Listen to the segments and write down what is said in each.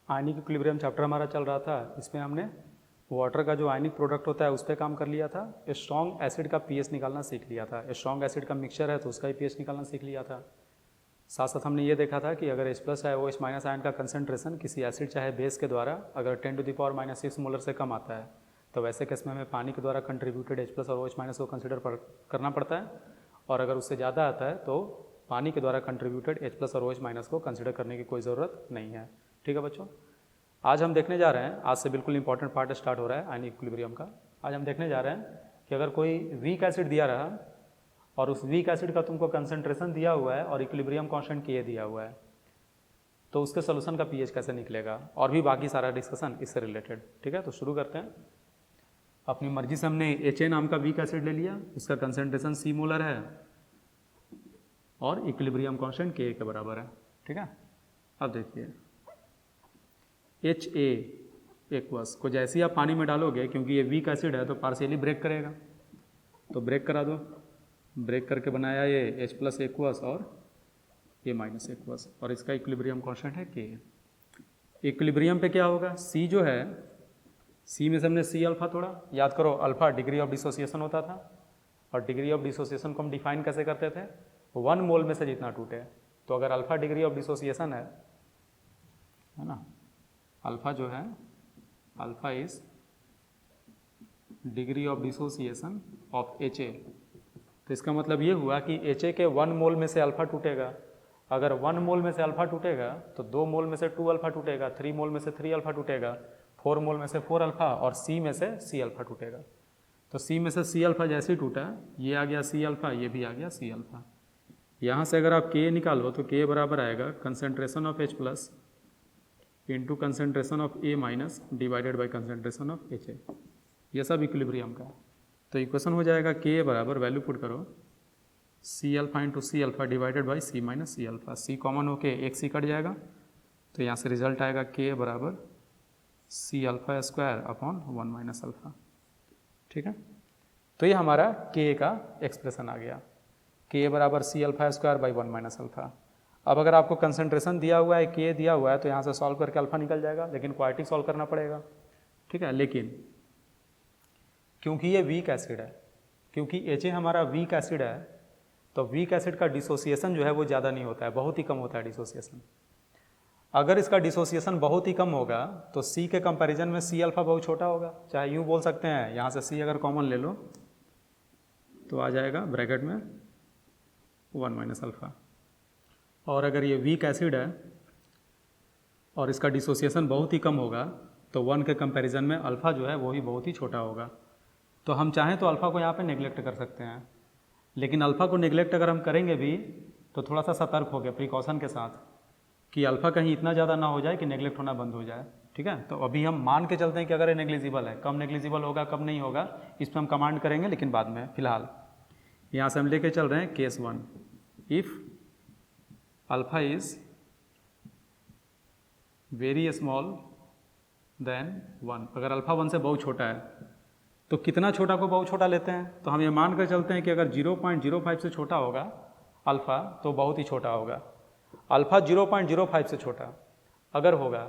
Ionic equilibrium chapter हमारा चल रहा था, इसमें हमने वाटर का जो आयनिक प्रोडक्ट होता है उस पर काम कर लिया था। स्ट्रॉन्ग एसिड का पीएच निकालना सीख लिया था। स्ट्रॉन्ग एसिड का मिक्सचर है तो उसका ही पीएच निकालना सीख लिया था। साथ साथ हमने ये देखा था कि अगर H+ है OH- आयन का कंसंट्रेशन किसी एसिड चाहे बेस के द्वारा अगर 10⁻⁻⁶ मोलर से कम आता है तो वैसे केस में हमें पानी के द्वारा कंट्रीब्यूटेड H+ और OH- को कंसिडर करना पड़ता है, और अगर उससे ज़्यादा आता है तो पानी के द्वारा कंट्रीब्यूटेड H+ और OH- को कंसिडर करने की कोई ज़रूरत नहीं है। ठीक है बच्चों, आज हम देखने जा रहे हैं, आज से बिल्कुल इंपॉर्टेंट पार्ट स्टार्ट हो रहा है आयनिक इक्विलिब्रियम का। आज हम देखने जा रहे हैं कि अगर कोई वीक एसिड दिया रहा और उस वीक एसिड का तुमको कंसंट्रेशन दिया हुआ है और इक्विलिब्रियम कांस्टेंट Ka दिया हुआ है तो उसके सोल्यूशन का पीएच कैसे निकलेगा, और भी बाकी सारा डिस्कशन इससे रिलेटेड। ठीक है, तो शुरू करते हैं। अपनी मर्जी से हमने Ha नाम का वीक एसिड ले लिया, उसका कंसंट्रेशन C मोलर है और इक्विलिब्रियम कांस्टेंट Ka के बराबर है। ठीक है, अब देखिए Ha को जैसे ही आप पानी में डालोगे, क्योंकि ये वीक एसिड है तो पार्शियली ब्रेक करेगा, तो ब्रेक करा दो। ब्रेक करके बनाया ये H+ एक्वस और A- एक्वस, और इसका इक्विलिब्रियम कांस्टेंट है K। इक्विलिब्रियम पे क्या होगा, C जो है, C में से हमने C अल्फा तोड़ा। याद करो, अल्फा डिग्री ऑफ डिसोसिएशन होता था, और डिग्री ऑफ डिसोसिएशन को हम डिफाइन कैसे करते थे, 1 मोल में से जितना टूटे। तो अगर अल्फा डिग्री ऑफ डिसोसिएशन है ना, अल्फा जो है, alpha is degree of dissociation of Ha, तो इसका मतलब ये हुआ कि Ha के 1 मोल में से अल्फा टूटेगा। अगर 1 मोल में से अल्फा टूटेगा तो 2 मोल में से 2 अल्फा टूटेगा, 3 मोल में से 3 अल्फा टूटेगा, 4 मोल में से 4 अल्फा, और C में से C अल्फा टूटेगा। तो C में से C अल्फा जैसे ही टूटा, ये आ गया C अल्फा, ये भी आ गया C अल्फा। यहाँ से अगर आप K निकालो तो K बराबर आएगा concentration of H+ into concentration of A- divided by concentration of Ha। ये सब इक्विलिब्रियम का है। तो इक्वेशन हो जाएगा K बराबर, वैल्यू पुट करो, C alpha into C alpha divided by C - C alpha. C common होके एक C कट जाएगा, तो यहाँ से रिजल्ट आएगा K बराबर C alpha square upon 1 - alpha. ठीक है, तो ये हमारा K का एक्सप्रेशन आ गया, K बराबर C alpha square by 1 - alpha. अब अगर आपको कंसंट्रेशन दिया हुआ है, K दिया हुआ है, तो यहाँ से सॉल्व करके अल्फा निकल जाएगा, लेकिन क्वाड्रेटिक सॉल्व करना पड़ेगा। ठीक है, लेकिन क्योंकि ये वीक एसिड है, क्योंकि Ha हमारा वीक एसिड है, तो वीक एसिड का डिसोसिएशन जो है वो ज़्यादा नहीं होता है, बहुत ही कम होता है डिसोसिएशन। अगर इसका डिसोसिएशन बहुत ही कम होगा तो C के कंपैरिजन में C अल्फा बहुत छोटा होगा। चाहे यूँ बोल सकते हैं, यहाँ से C अगर कॉमन ले लो तो आ जाएगा ब्रैकेट में 1 - अल्फा। और अगर ये वीक एसिड है और इसका डिसोसिएशन बहुत ही कम होगा तो 1 के कंपैरिजन में अल्फ़ा जो है वो ही बहुत ही छोटा होगा। तो हम चाहें तो अल्फ़ा को यहाँ पे नेग्लेक्ट कर सकते हैं, लेकिन अल्फ़ा को नेग्लेक्ट अगर हम करेंगे भी तो थोड़ा सा सतर्क हो गया प्रिकॉशन के साथ, कि अल्फ़ा कहीं इतना ज़्यादा ना हो जाए कि नेग्लेक्ट होना बंद हो जाए। ठीक है, तो अभी हम मान के चलते हैं कि अगर ये नेग्लिजिबल है, कब नेग्लिजिबल होगा कब नहीं होगा इस पर हम कमांड करेंगे, लेकिन बाद में। फिलहाल यहाँ से हम लेके चल रहे हैं case 1, if alpha is very small then 1। अगर अल्फ़ा 1 से बहुत छोटा है तो कितना छोटा को बहुत छोटा लेते हैं, तो हम ये मान कर चलते हैं कि अगर 0.05 से छोटा होगा अल्फ़ा तो बहुत ही छोटा होगा। अल्फ़ा 0.05 से छोटा अगर होगा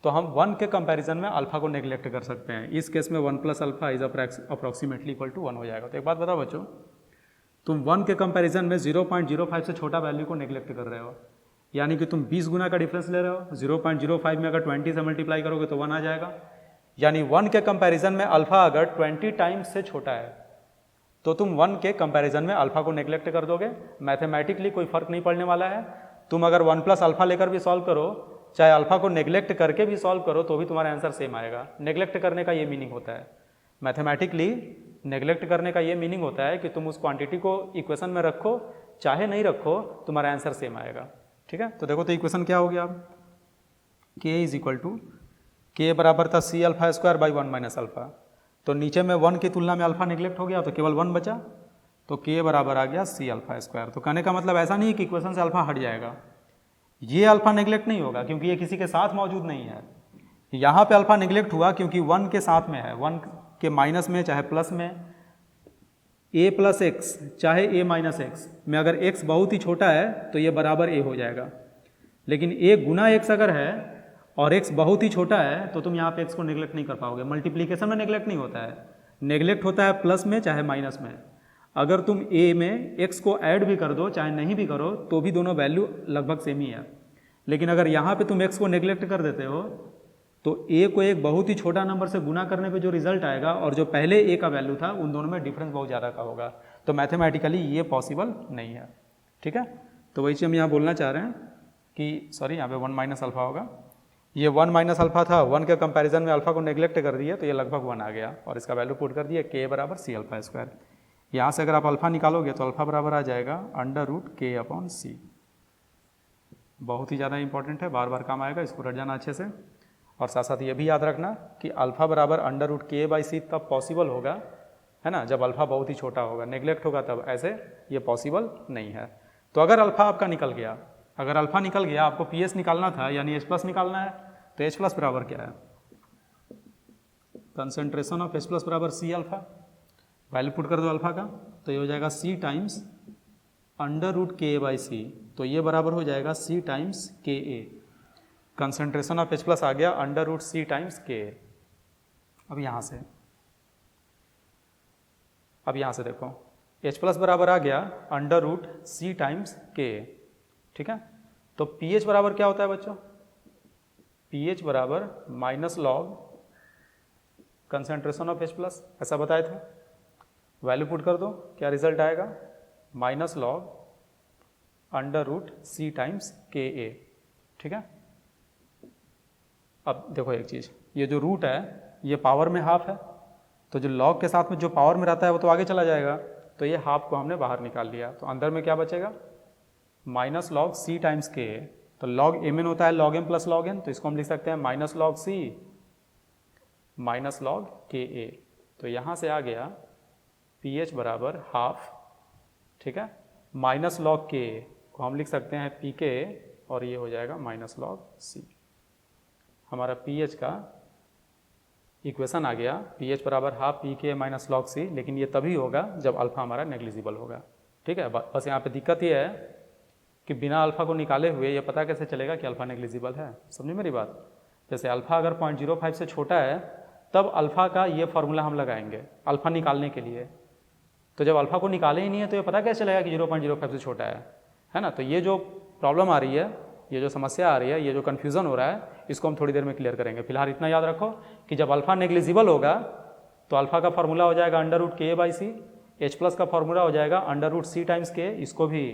तो हम 1 के कंपैरिजन में अल्फ़ा को नेग्लेक्ट कर सकते हैं। इस केस में 1 + alpha is approximately equal to 1 हो जाएगा। तो एक बात बताओ बच्चों, तुम 1 के कंपैरिजन में 0.05 से छोटा वैल्यू को नेग्लेक्ट कर रहे हो, यानी कि तुम 20 गुना का डिफरेंस ले रहे हो। 0.05 में अगर 20 से मल्टीप्लाई करोगे तो 1 आ जाएगा, यानी 1 के कंपैरिजन में अल्फ़ा अगर 20 टाइम्स से छोटा है तो तुम 1 के कंपैरिजन में अल्फ़ा को नेग्लेक्ट कर दोगे। मैथमेटिकली कोई फ़र्क नहीं पड़ने वाला है। तुम अगर 1 + अल्फ़ा लेकर भी सॉल्व करो, चाहे अल्फ़ा को नेग्लेक्ट करके भी सॉल्व करो, तो भी तुम्हारा आंसर सेम आएगा। नेग्लेक्ट करने का ये मीनिंग होता है, मैथमेटिकली नेग्लेक्ट करने का ये मीनिंग होता है कि तुम उस क्वांटिटी को इक्वेशन में रखो चाहे नहीं रखो, तुम्हारा आंसर सेम आएगा। ठीक है, तो देखो तो इक्वेशन क्या हो गया अब, K is equal to, K बराबर था C alpha square by 1 - alpha. तो नीचे में 1 की तुलना में अल्फा नेग्लेक्ट हो गया तो केवल 1 बचा, तो K बराबर आ गया C अल्फा स्क्वायर। तो कहने का मतलब ऐसा नहीं है कि इक्वेशन से अल्फा हट जाएगा, ये अल्फा नेग्लेक्ट नहीं होगा क्योंकि ये किसी के साथ मौजूद नहीं है। यहाँ पे अल्फा नेग्लेक्ट हुआ क्योंकि 1 के साथ में है, 1 के माइनस में चाहे प्लस में, A + x चाहे A - x में अगर x बहुत ही छोटा है तो ये बराबर A हो जाएगा, लेकिन A गुना x अगर है और x बहुत ही छोटा है तो तुम यहाँ पे x को नेग्लेक्ट नहीं कर पाओगे। मल्टीप्लीकेशन में नेग्लेक्ट नहीं होता है, नेग्लेक्ट होता है प्लस में चाहे माइनस में। अगर तुम a में x को ऐड भी कर दो चाहे नहीं भी करो तो भी दोनों वैल्यू लगभग सेम ही है। लेकिन अगर यहाँ पे तुम x को नेग्लेक्ट कर देते हो तो a को एक बहुत ही छोटा नंबर से गुना करने पे जो रिजल्ट आएगा और जो पहले a का वैल्यू था उन दोनों में डिफरेंस बहुत ज़्यादा का होगा। तो मैथमेटिकली ये पॉसिबल नहीं है। ठीक है, तो वही चीज़ हम यहाँ बोलना चाह रहे हैं कि सॉरी यहाँ पे 1 माइनस अल्फा होगा, ये 1 माइनस अल्फा था, 1 के कंपैरिजन में अल्फा को नेग्लेक्ट कर दिया तो ये लगभग 1 आ गया और इसका वैल्यू पुट कर दिया k बराबर सी अल्फा स्क्वायर। यहाँ से अगर आप अल्फा निकालोगे तो अल्फा बराबर आ जाएगा अंडर रूट के अपॉन सी। बहुत ही ज़्यादा इंपॉर्टेंट है, बार बार काम आएगा, इसको रट जाना अच्छे से। और साथ साथ ये भी याद रखना कि अल्फा बराबर अंडर रूट के बाई सी तब पॉसिबल होगा, है ना, जब अल्फा बहुत ही छोटा होगा, नेग्लेक्ट होगा तब, ऐसे ये पॉसिबल नहीं है। तो अगर अल्फा आपका निकल गया, अगर अल्फा निकल गया, आपको पी एस निकालना था यानी एच प्लस निकालना है, तो एच प्लस बराबर क्या है, कंसंट्रेशन ऑफ एच प्लस बराबर सी अल्फा, वैल्यू पुट कर दो अल्फा का, तो ये हो जाएगा सी टाइम्स अंडर रूट के बाई सी, तो ये बराबर हो जाएगा सी टाइम्स के ए। कंसंट्रेशन ऑफ एच प्लस आ गया अंडर रूट सी टाइम्स के। अब यहाँ से देखो एच प्लस बराबर आ गया अंडर रूट सी टाइम्स के। ठीक है, तो पी एच बराबर क्या होता है बच्चों, पी एच बराबर minus log concentration of H plus, ऐसा बताए थे। वैल्यू पुट कर दो, क्या रिजल्ट आएगा, माइनस लॉग अंडर रूट सी टाइम्स के ए। ठीक है, अब देखो एक चीज़, ये जो रूट है ये पावर में हाफ है, तो जो लॉग के साथ में जो पावर में रहता है वो तो आगे चला जाएगा, तो ये हाफ को हमने बाहर निकाल लिया, तो अंदर में क्या बचेगा, माइनस लॉग सी टाइम्स के। तो लॉग एम एन होता है log M plus log N, तो इसको हम लिख सकते हैं minus log C minus log K a. तो यहाँ से आ गया पी एच बराबर हाफ। ठीक है, माइनस लॉग के को हम लिख सकते हैं पी के, और ये हो जाएगा माइनस लॉग सी। हमारा पी एच का इक्वेशन आ गया, पी एच बराबर हाफ पी के माइनस लॉग सी, लेकिन ये तभी होगा जब अल्फा हमारा नेग्लिजिबल होगा। ठीक है, बस यहाँ पे दिक्कत ये है कि बिना अल्फा को निकाले हुए ये पता कैसे चलेगा कि अल्फा नेग्लिजिबल है, समझे मेरी बात। जैसे अल्फा अगर 0.05 से छोटा है तब अल्फा का ये फार्मूला हम लगाएंगे अल्फा निकालने के लिए, तो जब अल्फा को निकाले ही नहीं है तो ये पता कैसे चलेगा कि 0.05 से छोटा है ना। तो ये जो प्रॉब्लम आ रही है, ये जो समस्या आ रही है, ये जो कन्फ्यूज़न हो रहा है, इसको हम थोड़ी देर में क्लियर करेंगे। फिलहाल इतना याद रखो कि जब अल्फा नेग्लिजिबल होगा तो अल्फा का फार्मूला हो जाएगा अंडर रूट के बाई सी, एच प्लस का फार्मूला हो जाएगा अंडर रूट सी टाइम्स के, इसको भी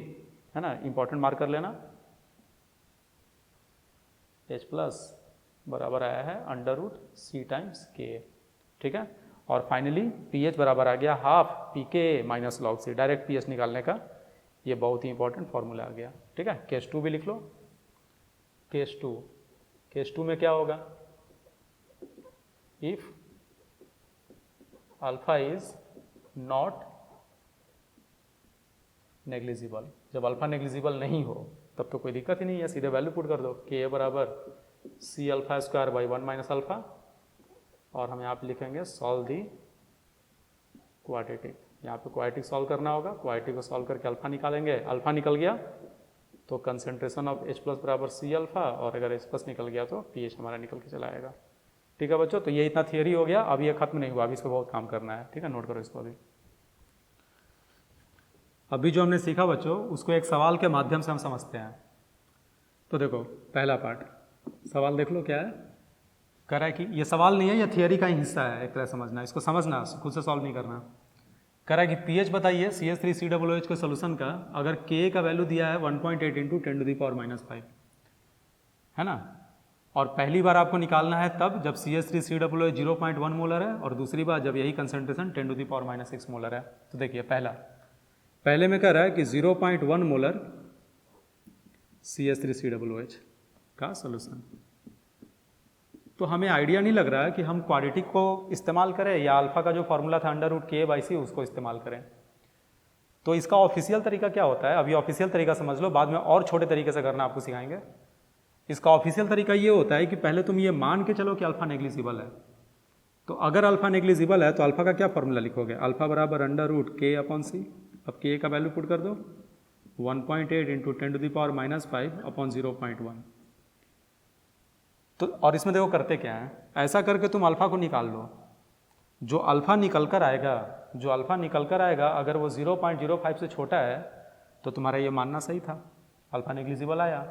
है ना इंपॉर्टेंट मार्क कर लेना। एच प्लस बराबर आया है अंडर रूट सी टाइम्स के। ठीक है, और फाइनली पी एच बराबर आ गया हाफ पी के माइनस लॉग सी, डायरेक्ट पी एच निकालने का ये बहुत ही इंपॉर्टेंट फार्मूला आ गया। ठीक है, केस 2 भी लिख लो। केस 2 में क्या होगा, if alpha is not negligible, जब अल्फा नेग्लिजिबल नहीं हो तब तो कोई दिक्कत ही नहीं है, सीधे वैल्यू पुट कर दो के बराबर C alpha square by 1 minus alpha, और हम यहाँ पे लिखेंगे सॉल्व दी क्वाड्रेटिक। यहाँ पे क्वाड्रेटिक सॉल्व करना होगा, क्वाड्रेटिक को सॉल्व करके अल्फा निकालेंगे, अल्फा निकल गया तो कंसंट्रेशन ऑफ एच प्लस बराबर सी अल्फा, और अगर एच प्लस निकल गया तो पी एच हमारा निकल के चला आएगा। ठीक है बच्चों, तो ये इतना थियरी हो गया, अभी ये खत्म नहीं हुआ, अभी इसको बहुत काम करना है। ठीक है, नोट करो इसको। अभी जो हमने सीखा बच्चों उसको एक सवाल के माध्यम से हम समझते हैं। तो देखो पहला पार्ट, सवाल देख लो क्या है, कह रहा है कि ये सवाल नहीं है, ये थियरी का ही हिस्सा है, एक तरह समझना, इसको समझना, खुद से सॉल्व नहीं करना। कह रहा है कि पीएच बताइए CH3COOH के सोल्यूशन का, अगर के का वैल्यू दिया है 1.8 इंटू 10⁻⁵, है ना, और पहली बार आपको निकालना है तब जब CH3COOH 0.1 मोलर है, और दूसरी बार जब यही कंसंट्रेशन 10⁻⁶ मोलर है। तो देखिए पहले में कह रहा है कि 0.1 मोलर CH3COOH का सोल्यूशन। तो हमें आइडिया नहीं लग रहा है कि हम क्वाड्रेटिक को इस्तेमाल करें या अल्फा का जो फॉर्मूला था अंडर रूट के बाई सी उसको इस्तेमाल करें। तो इसका ऑफिशियल तरीका क्या होता है, अभी ऑफिशियल तरीका समझ लो, बाद में और छोटे तरीके से करना आपको सिखाएंगे। इसका ऑफिशियल तरीका ये होता है कि पहले तुम ये मान के चलो कि अल्फा नेग्लिजिबल है। तो अगर अल्फा नेग्लिजिबल है तो अल्फा का क्या फॉर्मूला लिखोगे, अल्फा बराबर अंडर रूट के अपॉन सी। अब के का वैल्यू पुट कर दो 1.8 इंटू 10⁻⁵ अपॉन 0.1। तो और इसमें देखो करते क्या है, ऐसा करके तुम अल्फ़ा को निकाल लो। जो अल्फ़ा निकल कर आएगा अगर वो 0.05 से छोटा है तो तुम्हारा ये मानना सही था, अल्फ़ा नेग्लिजिबल आया।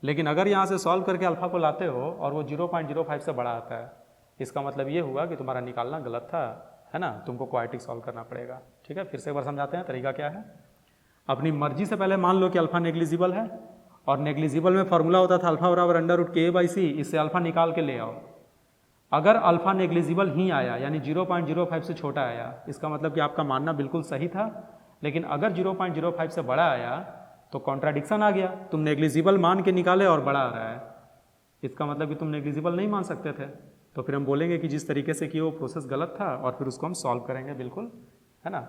लेकिन अगर यहाँ से सॉल्व करके अल्फ़ा को लाते हो और वो 0.05 से बड़ा आता है, इसका मतलब ये हुआ कि तुम्हारा निकालना गलत था, है ना, तुमको क्वाड्रेटिक सॉल्व करना पड़ेगा। ठीक है, फिर से एक बार समझाते हैं तरीका क्या है। अपनी मर्जी से पहले मान लो कि अल्फ़ा नेग्लिजिबल है, और नेग्लिजिबल में फॉर्मूला होता था अल्फ़ा बराबर √k/c, इससे अल्फ़ा निकाल के ले आओ। अगर अल्फ़ा नेग्लिजिबल ही आया यानी 0.05 से छोटा आया, इसका मतलब कि आपका मानना बिल्कुल सही था। लेकिन अगर 0.05 से बड़ा आया तो कॉन्ट्राडिक्शन आ गया, तुम नेग्लिजिबल मान के निकाले और बड़ा आ रहा है, इसका मतलब कि तुम नेग्लिजिबल नहीं मान सकते थे। तो फिर हम बोलेंगे कि जिस तरीके से किया वो प्रोसेस गलत था, और फिर उसको हम सॉल्व करेंगे बिल्कुल, है ना,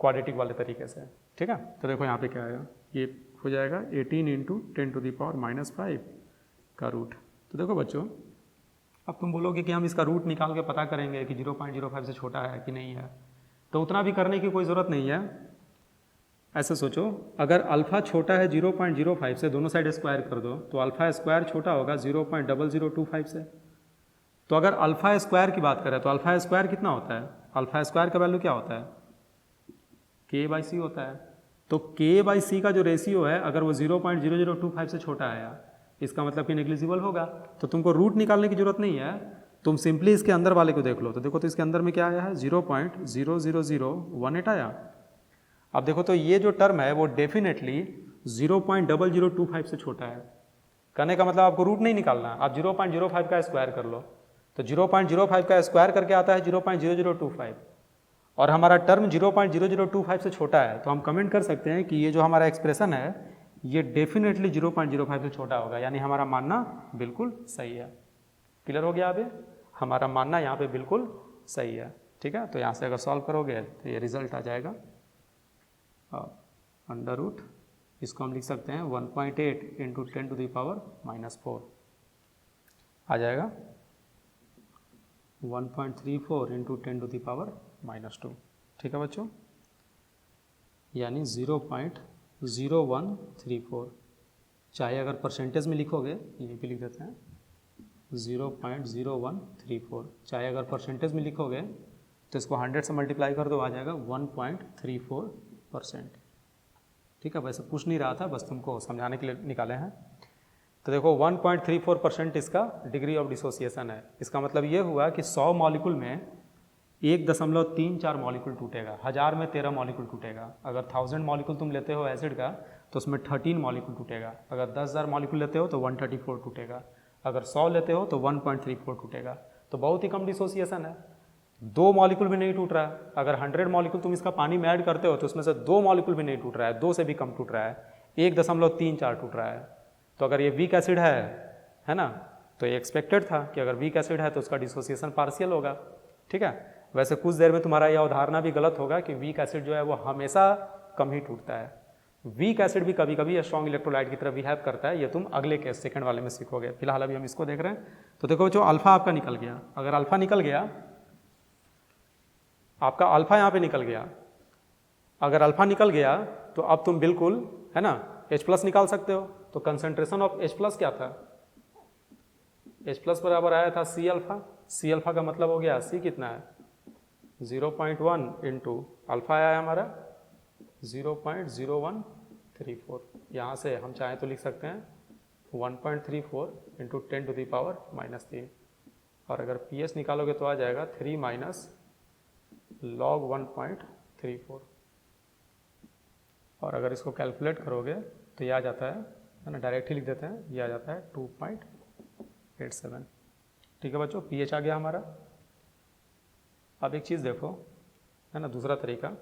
क्वाड्रेटिक वाले तरीके से। ठीक है, तो देखो यहाँ पे क्या आएगा, ये हो जाएगा 18 × 10⁻⁻5 का रूट। तो देखो बच्चों, अब तुम बोलोगे कि हम इसका रूट निकाल के पता करेंगे कि 0.05 से छोटा है कि नहीं है, तो उतना भी करने की कोई ज़रूरत नहीं है। ऐसे सोचो, अगर अल्फ़ा छोटा है 0.05 से, दोनों साइड स्क्वायर कर दो तो अल्फ़ा स्क्वायर छोटा होगा 0.0025 से। तो अगर अल्फ़ा स्क्वायर की बात करें तो अल्फ़ा स्क्वायर कितना होता है, अल्फ़ा स्क्वायर का वैल्यू क्या होता है, k/c होता है। तो k/c का जो रेशियो है अगर वो 0.0025 से छोटा आया, इसका मतलब कि नेग्लिजिबल होगा। तो तुमको रूट निकालने की जरूरत नहीं है, तुम सिंपली इसके अंदर वाले को देख लो। तो देखो, तो इसके अंदर में क्या आया है, 0.00018 आया। अब देखो तो ये जो टर्म है वो डेफिनेटली 0.0025 से छोटा है। कहने का मतलब आपको रूट नहीं निकालना, आप 0.05 का स्क्वायर कर लो। तो 0.05 का स्क्वायर करके आता है 0.0025, और हमारा टर्म 0.0025 से छोटा है। तो हम कमेंट कर सकते हैं कि ये जो हमारा एक्सप्रेशन है ये डेफिनेटली 0.05 से छोटा होगा, यानी हमारा मानना बिल्कुल सही है। क्लियर हो गया? अभी हमारा मानना यहाँ पे बिल्कुल सही है। ठीक है, तो यहाँ से अगर सॉल्व करोगे तो ये रिजल्ट आ जाएगा अंडर रूट, इसको हम लिख सकते हैं 1.8 × 10⁻⁻4 आ जाएगा 1.34 × 10⁻²। ठीक है बच्चों, यानी 0.0134। चाहे अगर परसेंटेज में लिखोगे, ये भी लिख देते हैं 0.0134, चाहे अगर परसेंटेज में लिखोगे तो इसको 100 से मल्टीप्लाई कर दो, आ जाएगा 1.34%। ठीक है, वैसे पूछ नहीं रहा था, बस तुमको समझाने के लिए निकाले हैं। तो देखो 1.34% इसका डिग्री ऑफ डिसोसिएशन है। इसका मतलब ये हुआ कि 100 मॉलिक्यूल में 1.34 मॉलिक्यूल टूटेगा, 1000 में 13 मॉलिक्यूल टूटेगा। अगर 1000 मॉलिक्यूल तुम लेते हो एसिड का तो उसमें 13 मॉलिक्यूल टूटेगा। अगर 10,000 मॉलिक्यूल लेते हो तो 134 टूटेगा। अगर 100 लेते हो तो 1.34 टूटेगा। तो बहुत ही कम डिसोसिएशन है, 2 मॉलिक्यूल भी नहीं टूट रहा है। अगर 100 मॉलिक्यूल तुम इसका पानी में ऐड करते हो तो उसमें से 2 मॉलिक्यूल भी नहीं टूट रहा है, 2 से भी कम टूट रहा है, 1.34 टूट रहा है। तो अगर ये वीक एसिड है ना, तो ये एक्सपेक्टेड था कि अगर वीक एसिड है तो उसका डिसोसिएशन पार्शियल होगा। ठीक है, वैसे कुछ देर में तुम्हारा यह अवधारणा भी गलत होगा कि वीक एसिड जो है वो हमेशा कम ही टूटता है। वीक एसिड भी कभी कभी स्ट्रॉन्ग इलेक्ट्रोलाइट की तरह बिहेव करता है, ये तुम अगले केस सेकंड वाले में सीखोगे। फिलहाल अभी हम इसको देख रहे हैं। तो देखो जो अल्फा आपका निकल गया, अगर अल्फा निकल गया, आपका अल्फा यहाँ पे निकल गया, अगर अल्फा निकल गया तो अब तुम बिल्कुल, है ना, H+ निकाल सकते हो। तो कंसंट्रेशन ऑफ H+ क्या था, H+ बराबर आया था C अल्फा। C अल्फा का मतलब हो गया C कितना है 0.1 इंटू अल्फा आया हमारा 0.0134। यहाँ से हम चाहें तो लिख सकते हैं 1.34 इंटू 10⁻³ और अगर PS निकालोगे तो आ जाएगा 3 माइनस log 1.34। और अगर इसको कैलकुलेट करोगे तो ये आ जाता है ना, डायरेक्ट ही लिख देते हैं, ये आ जाता है 2.87। ठीक है बच्चों, pH आ गया हमारा। अब एक चीज़ देखो, है ना, दूसरा तरीका,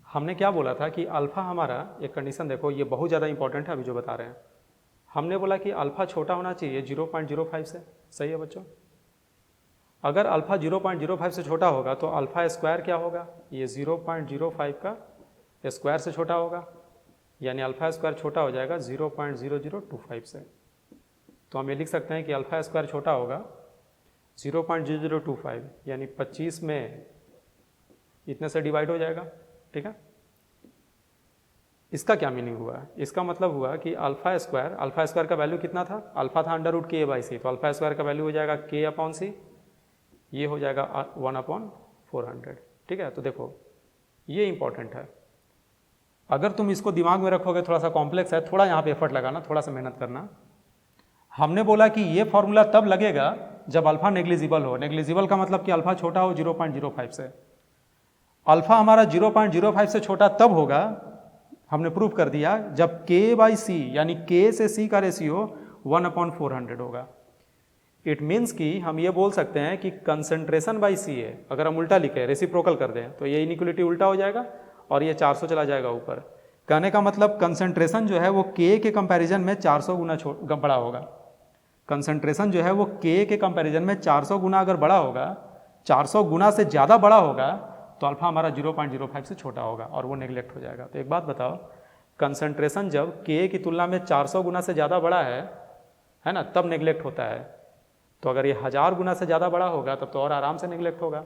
हमने क्या बोला था कि अल्फ़ा हमारा, एक कंडीशन देखो, ये बहुत ज़्यादा इंपॉर्टेंट है अभी जो बता रहे हैं। हमने बोला कि अल्फ़ा छोटा होना चाहिए 0.05 से, सही है बच्चों। अगर अल्फ़ा 0.05 से छोटा होगा तो अल्फ़ा स्क्वायर क्या होगा, ये 0.05 का स्क्वायर से छोटा होगा, यानी अल्फ़ा स्क्वायर छोटा हो जाएगा 0.0025 से। तो हम ये लिख सकते हैं कि अल्फ़ा स्क्वायर छोटा होगा 0.0025, यानी 25 में इतने से डिवाइड हो जाएगा। ठीक है, इसका क्या मीनिंग हुआ? इसका मतलब हुआ कि अल्फा स्क्वायर का वैल्यू कितना था? अल्फा था अंडर रूट के बाई सी, तो अल्फा स्क्वायर का वैल्यू हो जाएगा के अपॉन सी, ये हो जाएगा 1/400। ठीक है, तो देखो ये इंपॉर्टेंट है। अगर तुम इसको दिमाग में रखोगे, थोड़ा सा कॉम्प्लेक्स है, थोड़ा यहाँ पे एफर्ट लगाना, थोड़ा सा मेहनत करना। हमने बोला कि ये फॉर्मूला तब लगेगा जब अल्फा नेग्लिजिबल हो। नेग्लिजिबल का मतलब कि अल्फा छोटा हो 0.05 से। अल्फा हमारा 0.05 से छोटा तब होगा, हमने प्रूफ कर दिया, जब के बाई सी यानी के से सी का रेशियो 1/400 होगा। इट मीन्स कि हम ये बोल सकते हैं कि कंसंट्रेशन बाई सी है, अगर हम उल्टा लिखें, रेसिप्रोकल कर दें, तो ये इनइक्वलिटी उल्टा हो जाएगा और ये 400 चला जाएगा ऊपर। कहने का मतलब कंसंट्रेशन जो है वो के के कंपैरिजन में 400 गुना बड़ा होगा। कंसंट्रेशन जो है वो के के कंपैरिजन में 400 गुना अगर बड़ा होगा, 400 गुना से ज़्यादा बड़ा होगा, तो अल्फा हमारा 0.05 से छोटा होगा और वो नेग्लेक्ट हो जाएगा। तो एक बात बताओ, कंसंट्रेशन जब के की तुलना में 400 गुना से ज़्यादा बड़ा है ना, तब नेग्लेक्ट होता है। तो अगर ये 1000 गुना से ज़्यादा बड़ा होगा तब तो और आराम से नेग्लेक्ट होगा।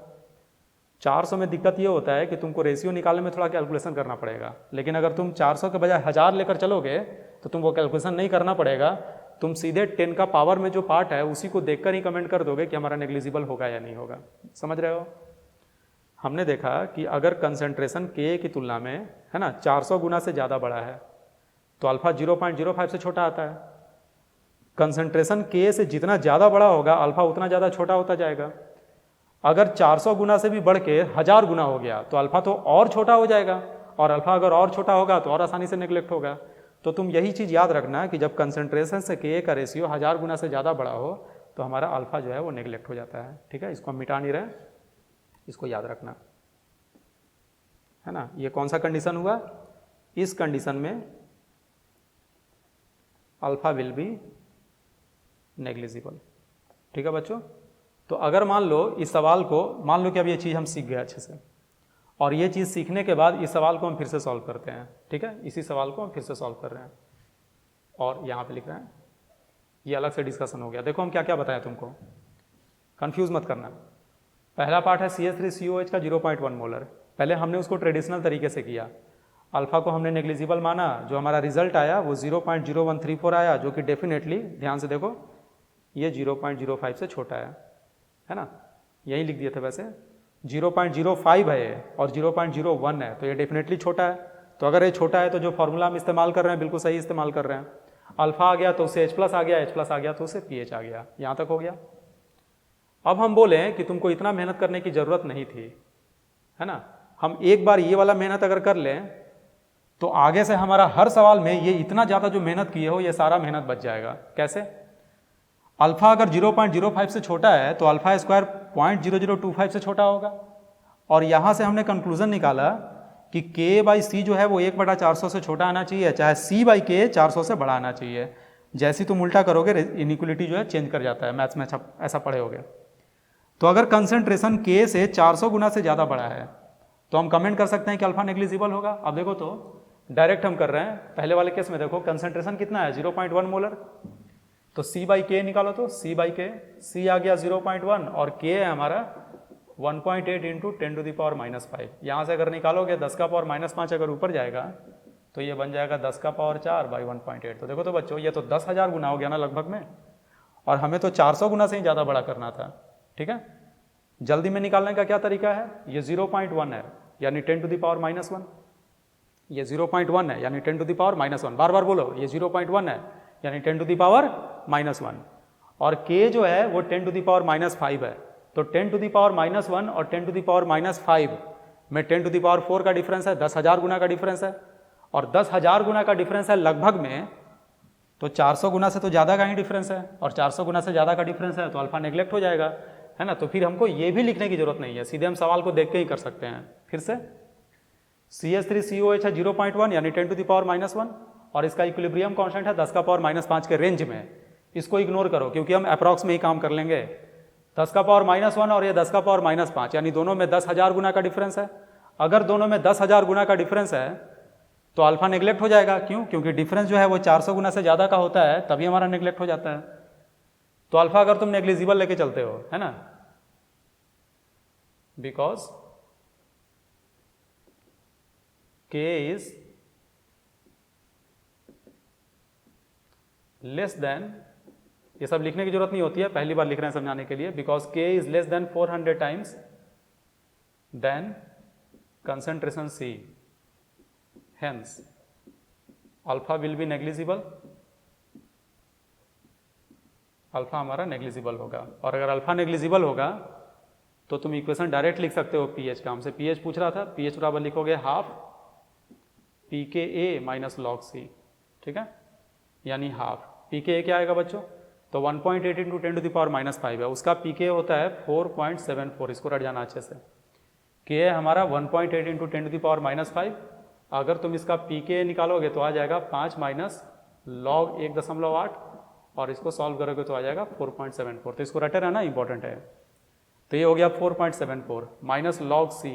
400 में दिक्कत ये होता है कि तुमको रेशियो निकालने में थोड़ा कैलकुलेशन करना पड़ेगा, लेकिन अगर तुम 400 के बजाय 1000 लेकर चलोगे तो तुमको कैलकुलेशन नहीं करना पड़ेगा। तुम सीधे 10 का पावर में जो पार्ट है उसी को देखकर ही कमेंट कर दोगे कि हमारा नेग्लिजिबल होगा या नहीं होगा। समझ रहे हो? हमने देखा कि अगर कंसंट्रेशन के की तुलना में है ना 400 गुना से ज़्यादा बड़ा है तो अल्फा 0.05 से छोटा आता है। कंसंट्रेशन के से जितना ज़्यादा बड़ा होगा अल्फा उतना ज़्यादा छोटा होता जाएगा। अगर 400 गुना से भी बढ़ के 1000 गुना हो गया तो अल्फा तो और छोटा हो जाएगा, और अल्फा अगर और छोटा होगा तो और आसानी से नेग्लेक्ट होगा। तो तुम यही चीज़ याद रखना कि जब कंसंट्रेशन से के का रेशियो 1000 गुना से ज़्यादा बड़ा हो तो हमारा अल्फा जो है वो नेग्लेक्ट हो जाता है। ठीक है, इसको हम मिटा नहीं रहे, इसको याद रखना है ना। ये कौन सा कंडीशन हुआ? इस कंडीशन में अल्फा विल बी नेग्लिजिबल। ठीक है बच्चों, तो अगर मान लो इस सवाल को, मान लो कि अब ये चीज़ हम सीख गए अच्छे से, और ये चीज़ सीखने के बाद इस सवाल को हम फिर से सॉल्व करते हैं। ठीक है, इसी सवाल को हम फिर से सॉल्व कर रहे हैं और यहाँ पे लिख रहे हैं, ये अलग से डिस्कशन हो गया। देखो हम क्या क्या बताया तुमको, कंफ्यूज मत करना। पहला पार्ट है CH3COH का 0.1 मोलर। पहले हमने उसको ट्रेडिशनल तरीके से किया, अल्फा को हमने नेग्लिजिबल माना, जो हमारा रिजल्ट आया वो 0.0134 आया, जो कि डेफिनेटली ध्यान से देखो ये 0.05 से छोटा है ना, यही लिख दिए थे। वैसे 0.05 है और 0.01 है, तो ये डेफिनेटली छोटा है। तो अगर ये छोटा है तो जो फॉर्मूला हम इस्तेमाल कर रहे हैं बिल्कुल सही इस्तेमाल कर रहे हैं। अल्फा आ गया तो उसे H+ आ गया, H+ आ गया तो उसे PH आ गया, यहाँ तक हो गया। अब हम बोले कि तुमको इतना मेहनत करने की ज़रूरत नहीं थी, है ना। हम एक बार ये वाला मेहनत अगर कर लें तो आगे से हमारा हर सवाल में ये इतना ज़्यादा जो मेहनत किए हो ये सारा मेहनत बच जाएगा। कैसे? अल्फा अगर 0.05 से छोटा है तो अल्फा स्क्वायर 0.0025 से छोटा होगा, और यहाँ से हमने कंक्लूजन निकाला कि k बाई सी जो है वो 1/400 से छोटा आना चाहिए, चाहे c बाई k 400 से बड़ा आना चाहिए। जैसे तुम उल्टा करोगे इनइक्वलिटी जो है चेंज कर जाता है, मैथ्स में ऐसा पढ़े होगे। तो अगर कंसंट्रेशन k से 400 गुना से ज़्यादा बड़ा है तो हम कमेंट कर सकते हैं कि अल्फा नेग्लिजिबल होगा। अब देखो तो डायरेक्ट हम कर रहे हैं, पहले वाले केस में देखो कंसंट्रेशन कितना है 0.1 मोलर, तो c बाई के निकालो, तो c बाई के, c आ गया 0.1 और k है हमारा 1.8 इंटू 10⁻⁻5। यहाँ से अगर निकालोगे 10⁻⁻5 अगर ऊपर जाएगा तो ये बन जाएगा 10⁻4 बाई 1.8। तो देखो तो बच्चों ये तो 10,000 गुना हो गया ना लगभग में, और हमें तो 400 गुना से ही ज़्यादा बड़ा करना था। ठीक है, जल्दी में निकालने का क्या तरीका है, ये 0.1 है यानी 10⁻⁻1, ये 0.1 है यानी 10⁻⁻1, बार बार बोलो ये 0.1 है यानी 10⁻⁻1, और k जो है वो 10⁻⁻5 है। तो 10⁻⁻1 और 10⁻⁻5 में 10⁻4 का डिफरेंस है, 10,000 गुना का डिफरेंस है, और 10,000 गुना का डिफरेंस है लगभग में, तो 400 गुना से तो ज़्यादा का ही डिफरेंस है, और 400 गुना से ज़्यादा का डिफरेंस है तो अल्फा नेग्लेक्ट हो जाएगा, है ना। तो फिर हमको ये भी लिखने की जरूरत नहीं है, सीधे हम सवाल को देख के ही कर सकते हैं। फिर से CH3COH है 0.1 यानी 10⁻⁻1, और इसका इक्विलिब्रियम कांस्टेंट है 10⁻⁻5 के रेंज में। इसको इग्नोर करो क्योंकि हम अप्रॉक्स में ही काम कर लेंगे। 10⁻⁻1 और ये 10⁻⁻5 यानी दोनों में 10,000 गुना का डिफरेंस है। अगर दोनों में 10,000 गुना का डिफरेंस है तो अल्फा नेग्लेक्ट हो जाएगा। क्यों? क्योंकि डिफरेंस जो है वो 400 गुना से ज़्यादा का होता है, तभी हमारा नेग्लेक्ट हो जाता है। तो अल्फा अगर तुम नेग्लिजिबल लेके चलते हो, है ना, because k is less then, ये सब लिखने की जरूरत नहीं होती है, पहली बार लिख रहे हैं समझाने के लिए, because K is less than 400 times than concentration C, hence alpha will be negligible, alpha हमारा नेग्लिजिबल होगा। और अगर अल्फा नेग्लिजिबल होगा तो तुम इक्वेशन डायरेक्ट लिख सकते हो पीएच का, हमसे पीएच पूछ रहा था, पीएच बराबर लिखोगे half pKa minus log C, ठीक है, यानी हाफ pKa क्या आएगा बच्चों, तो 1.8 इंटू 10 टू द पावर -5 है, उसका pKa होता है 4.74, इसको रट जाना अच्छे से। Ka हमारा 1.8 इंटू 10 टू द पावर -5, अगर तुम इसका pKa निकालोगे तो आ जाएगा 5 माइनस लॉग 1.8 और इसको सॉल्व करोगे तो आ जाएगा 4.74, तो इसको रटे रहना इंपॉर्टेंट है। तो ये हो गया 4.74 माइनस लॉग C,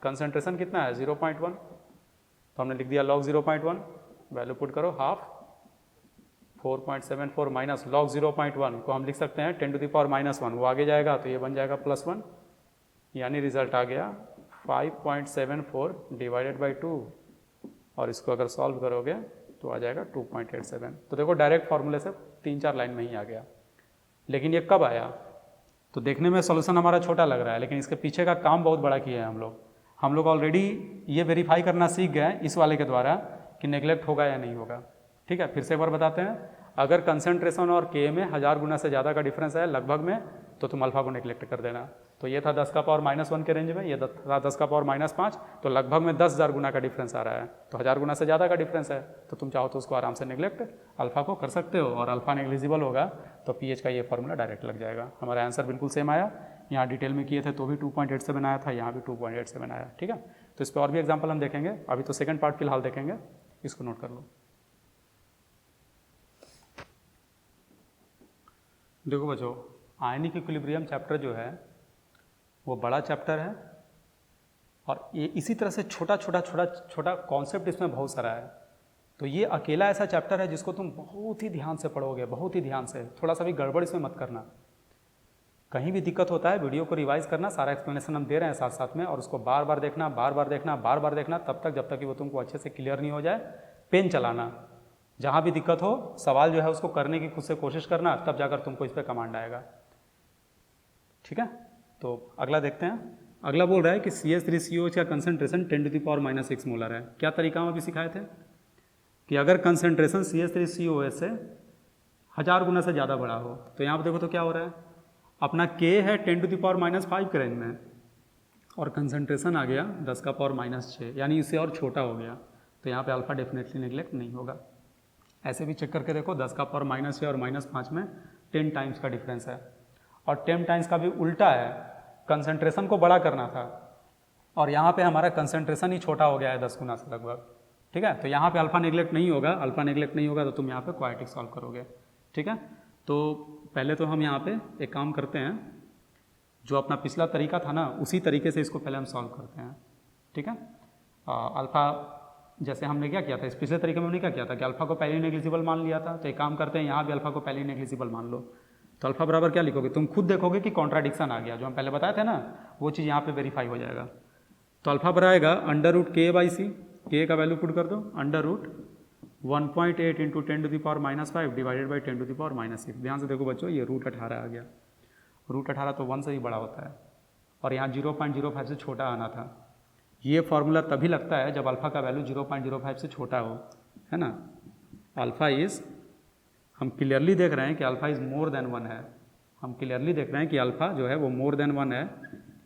कंसंट्रेशन कितना है 0.1, तो हमने लिख दिया लॉग 0.1, वैल्यू पुट करो हाफ 4.74 माइनस लॉग 0.1 को हम लिख सकते हैं 10 टू द पावर -1, वो आगे जाएगा तो ये बन जाएगा +1, यानी रिजल्ट आ गया 5.74 डिवाइडेड बाई 2, और इसको अगर सॉल्व करोगे तो आ जाएगा 2.87। तो देखो डायरेक्ट फार्मूले से 3-4 लाइन में ही आ गया। लेकिन ये कब आया, तो देखने में सॉल्यूशन हमारा छोटा लग रहा है, लेकिन इसके पीछे का काम बहुत बड़ा किया है हम लोग ऑलरेडी ये वेरीफाई करना सीख गए इस वाले के द्वारा कि नेग्लेक्ट होगा या नहीं होगा। ठीक है, फिर से एक बार बताते हैं, अगर कंसंट्रेशन और K में 1000 गुना से ज़्यादा का डिफरेंस है लगभग में, तो तुम अल्फा को नेग्लेक्ट कर देना। तो ये था 10 का पावर -1 के रेंज में, ये था 10 का पावर -5, तो लगभग में 10,000 गुना का डिफरेंस आ रहा है, तो 1000 गुना से ज़्यादा का डिफरेंस है, तो तुम चाहो तो उसको आराम से नेग्लेक्ट अल्फा को कर सकते हो, और अल्फा नेग्लिजिबल होगा तो पीएच का ये फॉर्मूला डायरेक्ट लग जाएगा। हमारा आंसर बिल्कुल सेम आया, यहाँ डिटेल में किए थे तो भी 2.87 आया था, यहाँ भी 2.87 आया। ठीक है, तो इस पर और भी एग्जाम्पल हम देखेंगे, अभी तो सेकेंड पार्ट फिलहाल देखेंगे, इसको नोट कर लो। देखो बच्चों, आयनिक इक्विलिब्रियम चैप्टर जो है वो बड़ा चैप्टर है, और ये इसी तरह से छोटा छोटा कॉन्सेप्ट इसमें बहुत सारा है। तो ये अकेला ऐसा चैप्टर है जिसको तुम बहुत ही ध्यान से पढ़ोगे, बहुत ही ध्यान से, थोड़ा सा भी गड़बड़ इसमें मत करना। कहीं भी दिक्कत होता है वीडियो को रिवाइज करना, सारा एक्सप्लेनेशन हम दे रहे हैं साथ साथ में, और उसको बार बार देखना तब तक जब तक कि वो तुमको अच्छे से क्लियर नहीं हो जाए। पेन चलाना, जहाँ भी दिक्कत हो सवाल जो है उसको करने की खुद से कोशिश करना, तब जाकर तुमको इस पर कमांड आएगा। ठीक है, तो अगला देखते हैं। अगला बोल रहा है कि CH3COH का concentration 10 to the power -6 molar है। क्या तरीका हम अभी सिखाए थे कि अगर कंसंट्रेशन CH3COH से 1000 गुना से ज़्यादा बड़ा हो, तो यहाँ पर देखो तो क्या हो रहा है, अपना K है 10 टू द पावर -5 के रेंज में, और कंसंट्रेशन आ गया 10 का पावर -6, यानी इससे और छोटा हो गया, तो यहाँ पे अल्फा डेफिनेटली नेग्लेक्ट नहीं होगा। ऐसे भी चेक करके देखो, 10 का पावर -6 और -5 में 10 टाइम्स का डिफरेंस है, और 10 टाइम्स का भी उल्टा है, कंसंट्रेशन को बड़ा करना था और यहाँ पे हमारा कंसंट्रेशन ही छोटा हो गया है 10 गुना से लगभग। ठीक है, तो यहाँ पे अल्फा नेग्लेक्ट नहीं होगा, अल्फा नेग्लेक्ट नहीं होगा तो तुम यहाँ पे क्वाड्रेटिक सॉल्व करोगे। ठीक है, तो पहले तो हम यहाँ पे एक काम करते हैं, जो अपना पिछला तरीका था ना उसी तरीके से इसको पहले हम सॉल्व करते हैं। ठीक है, अल्फा जैसे हमने क्या किया था, इस पिछले तरीके में हमने क्या किया था कि अल्फा को पहले नेग्लिजिबल मान लिया था, तो एक काम करते हैं यहाँ भी अल्फा को पहले नेग्लिजिबल मान लो। तो अल्फा बराबर क्या लिखोगे, तुम खुद देखोगे कि कॉन्ट्राडिक्शन आ गया, जो हम पहले बताए थे ना वो चीज़ यहाँ पे वेरीफाई हो जाएगा। तो अल्फा बराबर आएगा √K/C, K का वैल्यू पुट कर दो, √1.8 into 10 to the power -5 divided by 10 to the power -6। ध्यान से देखो बच्चों, ये √18 आ गया, √18 तो 1 से ही बड़ा होता है, और यहाँ 0.05 से छोटा आना था। ये फार्मूला तभी लगता है जब अल्फा का वैल्यू 0.05 से छोटा हो, है ना। अल्फा इज़, हम क्लियरली देख रहे हैं कि अल्फा इज़ मोर देन 1 है, हम क्लियरली देख रहे हैं कि अल्फा जो है वो मोर देन 1 है,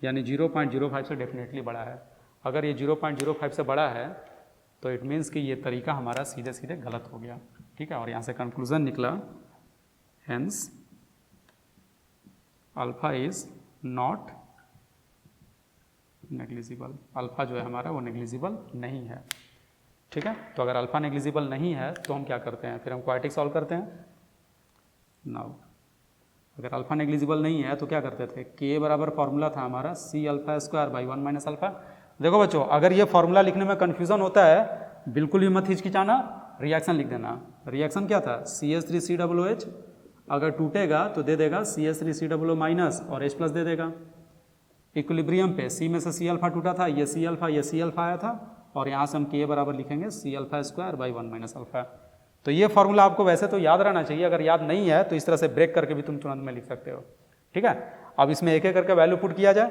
यानी 0.05 से डेफिनेटली बड़ा है। अगर ये 0.05 से बड़ा है तो इट मीन्स कि ये तरीका हमारा सीधे सीधे गलत हो गया। ठीक है, और यहाँ से कंक्लूजन निकला, hence alpha is not negligible, alpha जो है हमारा वो नेग्लिजिबल नहीं है। ठीक है, तो अगर अल्फा नेग्लिजिबल नहीं है तो हम क्या करते हैं, फिर हम क्वाड्रेटिक सॉल्व करते हैं। नाउ अगर अल्फा नेग्लिजिबल नहीं है तो क्या करते थे, K बराबर फॉर्मूला था हमारा C∝² / 1 - अल्फा। देखो बच्चों, अगर ये फॉर्मूला लिखने में कन्फ्यूजन होता है बिल्कुल भी मत हिचकिचाना, रिएक्शन लिख देना। रिएक्शन क्या था, CH3COOH अगर टूटेगा तो दे देगा CH3COO- और H+ दे देगा। इक्विलिब्रियम पे C में से C∝ टूटा था, ये C∝ आया था, और यहाँ से हम K बराबर लिखेंगे C∝² / 1 - अल्फा। तो ये फार्मूला आपको वैसे तो याद रहना चाहिए, अगर याद नहीं है तो इस तरह से ब्रेक करके भी तुम तुरंत में लिख सकते हो, ठीक है। अब इसमें एक एक करके वैल्यू पुट किया जाए,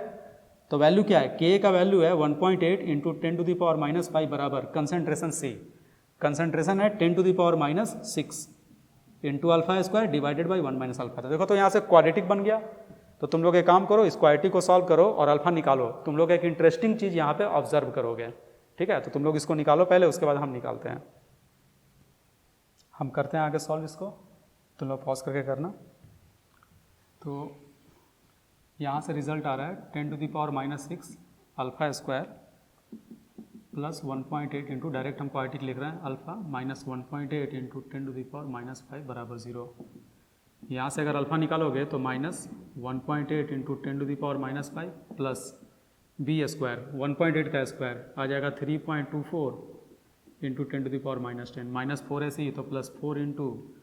तो वैल्यू क्या है, के का वैल्यू है 1.8 इंटू 10⁻⁻5 बराबर कंसनट्रेशन सी, कंसनट्रेशन है 10⁻⁻6 into alpha square divided by 1 minus alpha. तो देखो तो यहाँ से क्वाड्रेटिक बन गया। तो तुम लोग एक काम करो, इस क्वाड्रेटिक को सॉल्व करो और अल्फा निकालो। तुम लोग एक इंटरेस्टिंग चीज़ यहाँ पे ऑब्जर्व करोगे, ठीक है। तो तुम लोग इसको निकालो पहले, उसके बाद हम निकालते हैं, हम करते हैं आगे सॉल्व इसको। तुम लोग पॉज करके करना। तो यहाँ से रिजल्ट आ रहा है 10⁻⁻6 alpha square plus 1.8 into, direct हम क्वाड्रेटिक लिख रहे हैं, अल्फा माइनस 1.8 इंटू 10⁻⁻5 बराबर 0। यहाँ से अगर अल्फा निकालोगे तो minus 1.8 into 10⁻⁻5 plus B square, 1.8 का स्क्वायर आ जाएगा 3.24 इंटू 10⁻⁻10, माइनस 4 ऐसे ही तो प्लस 4 इंटू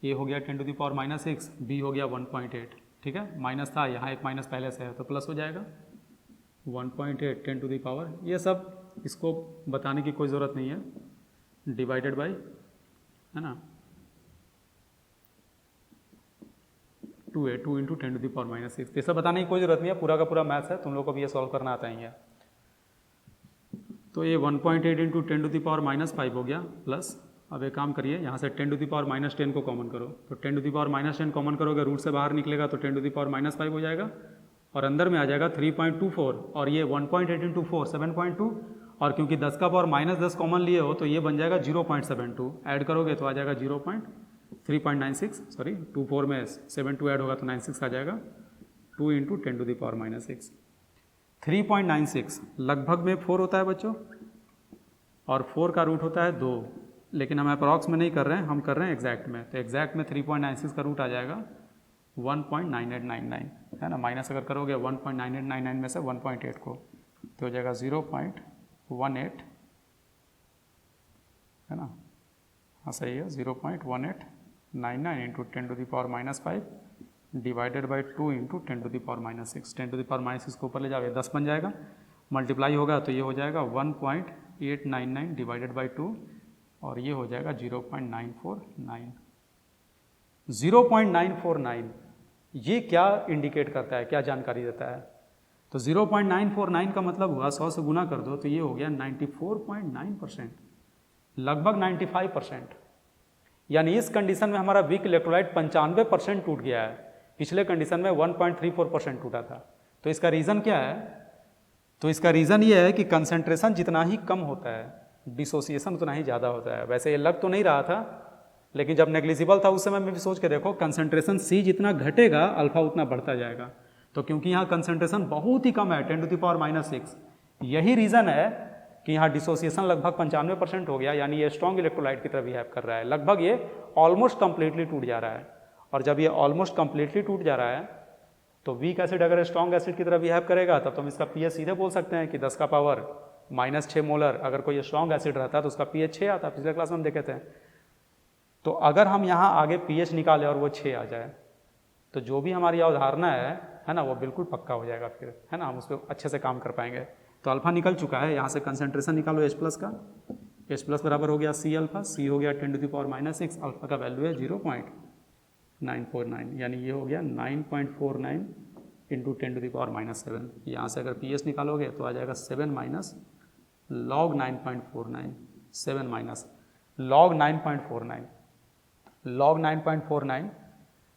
ए हो गया 10⁻⁻6, बी हो गया 1.8, ठीक है। माइनस था, यहाँ एक माइनस पहले से है तो प्लस हो जाएगा 1.8 10⁻, ये सब इसको बताने की कोई ज़रूरत नहीं है, डिवाइडेड बाई, है ना, 2 इंटू 10⁻⁻6। ये सब बताने की कोई ज़रूरत नहीं है, पूरा का पूरा मैथ्स है, तुम लोग को भी ये सॉल्व करना आता ही है। तो ये 1.8 इंटू 10⁻⁻5 हो गया, प्लस अब एक काम करिए, यहाँ से 10⁻10 को कॉमन करो, तो 10⁻10 कॉमन करोगे, रूट से बाहर निकलेगा तो 10⁻5 हो जाएगा और अंदर में आ जाएगा 3.24 और ये 1.8 इंटू 4 7.2 और क्योंकि 10 का पावर -10 कॉमन लिए हो तो ये बन जाएगा 0.72, ऐड करोगे तो आ जाएगा 3.96, सॉरी 24 में 72 ऐड होगा तो 96 आ जाएगा, 2 इंटू 10⁻6। 3.96 लगभग में 4 होता है बच्चों, और 4 का रूट होता है 2, लेकिन हम अप्रॉक्स में नहीं कर रहे हैं, हम कर रहे हैं एग्जैक्ट में। तो एग्जैक्ट में 3.96 का रूट आ जाएगा 1.9899, है ना। माइनस अगर करोगे 1.9899 में से 1.8 को तो हो जाएगा 0.18, है ना, हाँ सही है, 0.1899 इंटू 10⁻5 डिवाइडेड बाई 2 इंटू 10⁻6। 10⁻6 को ऊपर ले जाओगे 10 बन जाएगा, मल्टीप्लाई होगा तो ये हो जाएगा 1.899 डिवाइडेड बाई 2 और ये हो जाएगा 0.949। 0.949 ये क्या इंडिकेट करता है, क्या जानकारी देता है? तो 0.949 का मतलब हुआ 100 से गुना कर दो तो ये हो गया 94.9%, लगभग 95%। यानी इस कंडीशन में हमारा वीक इलेक्ट्रोलाइट 95% टूट गया है, पिछले कंडीशन में 1.34% टूटा था। तो इसका रीज़न क्या है? तो इसका रीज़न ये है कि कंसंट्रेशन जितना ही कम होता है डिसोसिएशन उतना ही ज़्यादा होता है। वैसे ये लग तो नहीं रहा था, लेकिन जब नेग्लिजिबल था उस समय में भी सोच के देखो, कंसंट्रेशन सी जितना घटेगा अल्फा उतना बढ़ता जाएगा। तो क्योंकि यहाँ कंसंट्रेशन बहुत ही कम है 10⁻6, यही रीज़न है कि यहाँ डिसोसिएशन लगभग 95% हो गया, यानी ये स्ट्रॉन्ग इलेक्ट्रोलाइट की तरह बिहेव कर रहा है। लगभग ये ऑलमोस्ट कंप्लीटली टूट जा रहा है, और जब ये ऑलमोस्ट कंप्लीटली टूट जा रहा है तो वीक एसिड अगर स्ट्रॉन्ग एसिड की तरह बिहेव करेगा तब तो हम इसका पीएच सीधे बोल सकते हैं कि 10 का पावर -6 मोलर। अगर कोई स्ट्रॉन्ग एसिड रहता तो उसका पीएच 6 आता, पिछले क्लास में हम देखे थे। तो अगर हम यहाँ आगे पीएच निकालें और वो 6 आ जाए तो जो भी हमारी अवधारणा है ना, वो बिल्कुल पक्का हो जाएगा फिर, है ना, हम उस पर अच्छे से काम कर पाएंगे। तो अल्फा निकल चुका है, यहाँ से कंसंट्रेशन निकालो H+ का, H+ बराबर हो गया C अल्फा, C हो गया 10⁻6, अल्फा का वैल्यू है 0.949, यानी ये हो गया 9.49 इंटू 10⁻7। यहाँ से अगर पीएच निकालोगे तो आ जाएगा 7 minus log 9.49, 7 minus log 9.49, log 9.49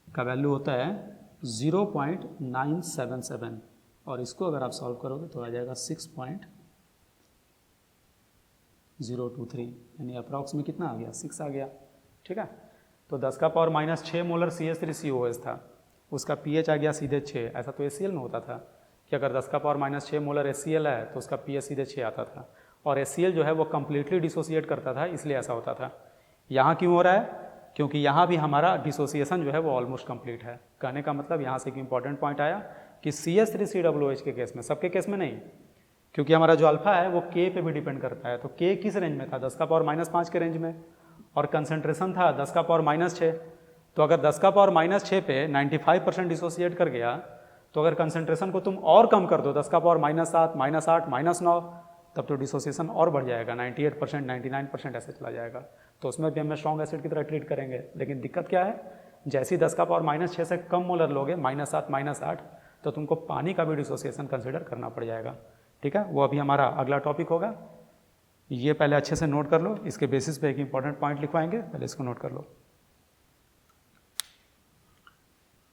का वैल्यू होता है 0.977, और इसको अगर आप सॉल्व करोगे तो आ जाएगा 6.023, यानी अप्रॉक्स में कितना आ गया, 6 आ गया, ठीक है। तो 10 का पावर -6 मोलर CH3COH था, उसका pH आ गया सीधे 6। ऐसा तो HCl में होता था कि अगर 10 का पावर -6 मोलर HCl है तो उसका pH सीधे 6 आता था, और HCl जो है वो कम्प्लीटली डिसोसिएट करता था, इसलिए ऐसा होता था। यहाँ क्यों हो रहा है? क्योंकि यहाँ भी हमारा डिसोसिएशन जो है वो ऑलमोस्ट कंप्लीट है। कहने का मतलब यहाँ से एक इंपॉर्टेंट पॉइंट आया कि CH3COOH के केस में, सबके केस में नहीं, क्योंकि हमारा जो अल्फा है वो K पे भी डिपेंड करता है। तो K किस रेंज में था? 10 का पावर -5 के रेंज में, और कंसंट्रेशन था 10 का पावर -6। तो अगर 10 का पावर -6 पे 95% डिसोसिएट कर गया, तो अगर कंसंट्रेशन को तुम और कम कर दो 10 का पावर -7, -8, -9, तब तो डिसोसिएशन और बढ़ जाएगा, 98%, 99% ऐसे चला जाएगा। तो उसमें भी हमें स्ट्रॉन्ग एसिड की तरह ट्रीट करेंगे। लेकिन दिक्कत क्या है, जैसे ही 10 का पावर -6 से कम मोलर लोगे, -7 -8, तो तुमको पानी का भी डिसोसिएशन कंसिडर करना पड़ जाएगा। ठीक है, वो अभी हमारा अगला टॉपिक होगा। ये पहले अच्छे से नोट कर लो, इसके बेसिस पे एक इंपॉर्टेंट पॉइंट लिखवाएंगे, पहले इसको नोट कर लो।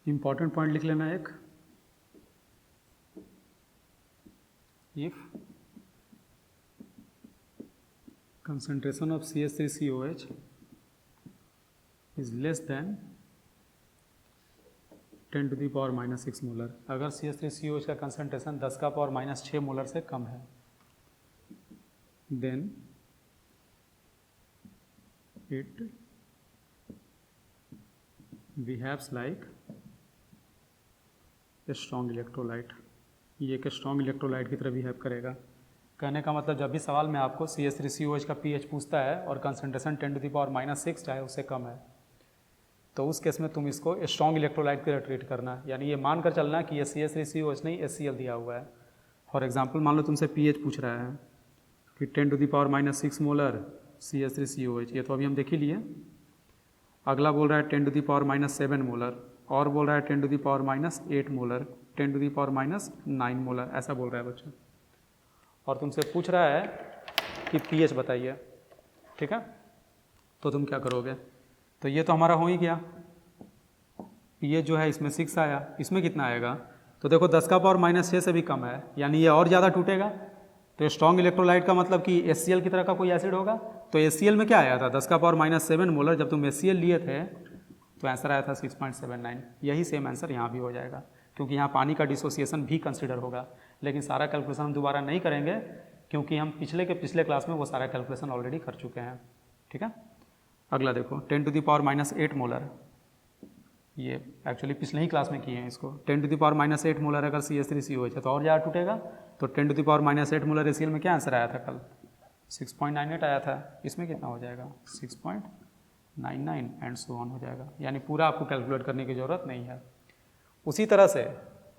इंपॉर्टेंट पॉइंट लिख लेना एक, if concentration of CH3COH is less than 10 to the power -6 molar, अगर CH3COH का कंसनट्रेशन 10 का पावर -6 मोलर से कम है, then it behaves like a strong electrolyte, ये एक स्ट्रॉन्ग इलेक्ट्रोलाइट की तरह बिहेव करेगा। कहने का मतलब जब भी सवाल में आपको CH3COH का pH पूछता है और कंसनट्रेशन 10 to the power -6 चाहे उससे कम है, तो उस केस में तुम इसको स्ट्रॉन्ग इलेक्ट्रोलाइट की तरह ट्रीट करना, यानी ये मानकर चलना कि ये CH3COH नहीं HCl दिया हुआ है। फॉर एग्जांपल मान लो तुमसे pH पूछ रहा है कि 10 to the power -6 molar CH3COH, ये तो अभी हम देख ही लिए। अगला बोल रहा है 10 to the power -7 मोलर, और बोल रहा है 10 to the power -8 molar, 10 to the power -9 molar, ऐसा बोल रहा है बच्चों। और तुमसे पूछ रहा है कि pH बताइए। ठीक है, तो तुम क्या करोगे, तो ये तो हमारा हो ही गया, pH जो है इसमें 6 आया, इसमें कितना आएगा, तो देखो 10 का पावर -6 से भी कम है, यानी ये और ज़्यादा टूटेगा। तो स्ट्रॉन्ग इलेक्ट्रोलाइट का मतलब कि HCl की तरह का कोई एसिड होगा। तो HCl में क्या आया था, 10 का पावर -7 मोलर, जब तुम HCl लिए थे तो आंसर आया था 6.79। यही सेम आंसर यहाँ भी हो जाएगा, क्योंकि यहाँ पानी का डिसोसिएशन भी कंसिडर होगा। लेकिन सारा कैलकुलेशन हम दोबारा नहीं करेंगे, क्योंकि हम पिछले क्लास में वो सारा कैलकुलेशन ऑलरेडी कर चुके हैं। ठीक है, अगला देखो 10 to the power -8 मोलर, ये एक्चुअली पिछले ही क्लास में किए हैं इसको। 10 to the power -8 मोलर अगर CH3COH है तो और ज़्यादा टूटेगा। तो 10 to the power -8 molar HCl में क्या आंसर आया था कल, 6.98 आया था, इसमें कितना हो जाएगा 6.99 एंड सो ऑन हो जाएगा। यानी पूरा आपको कैलकुलेट करने की ज़रूरत नहीं है। उसी तरह से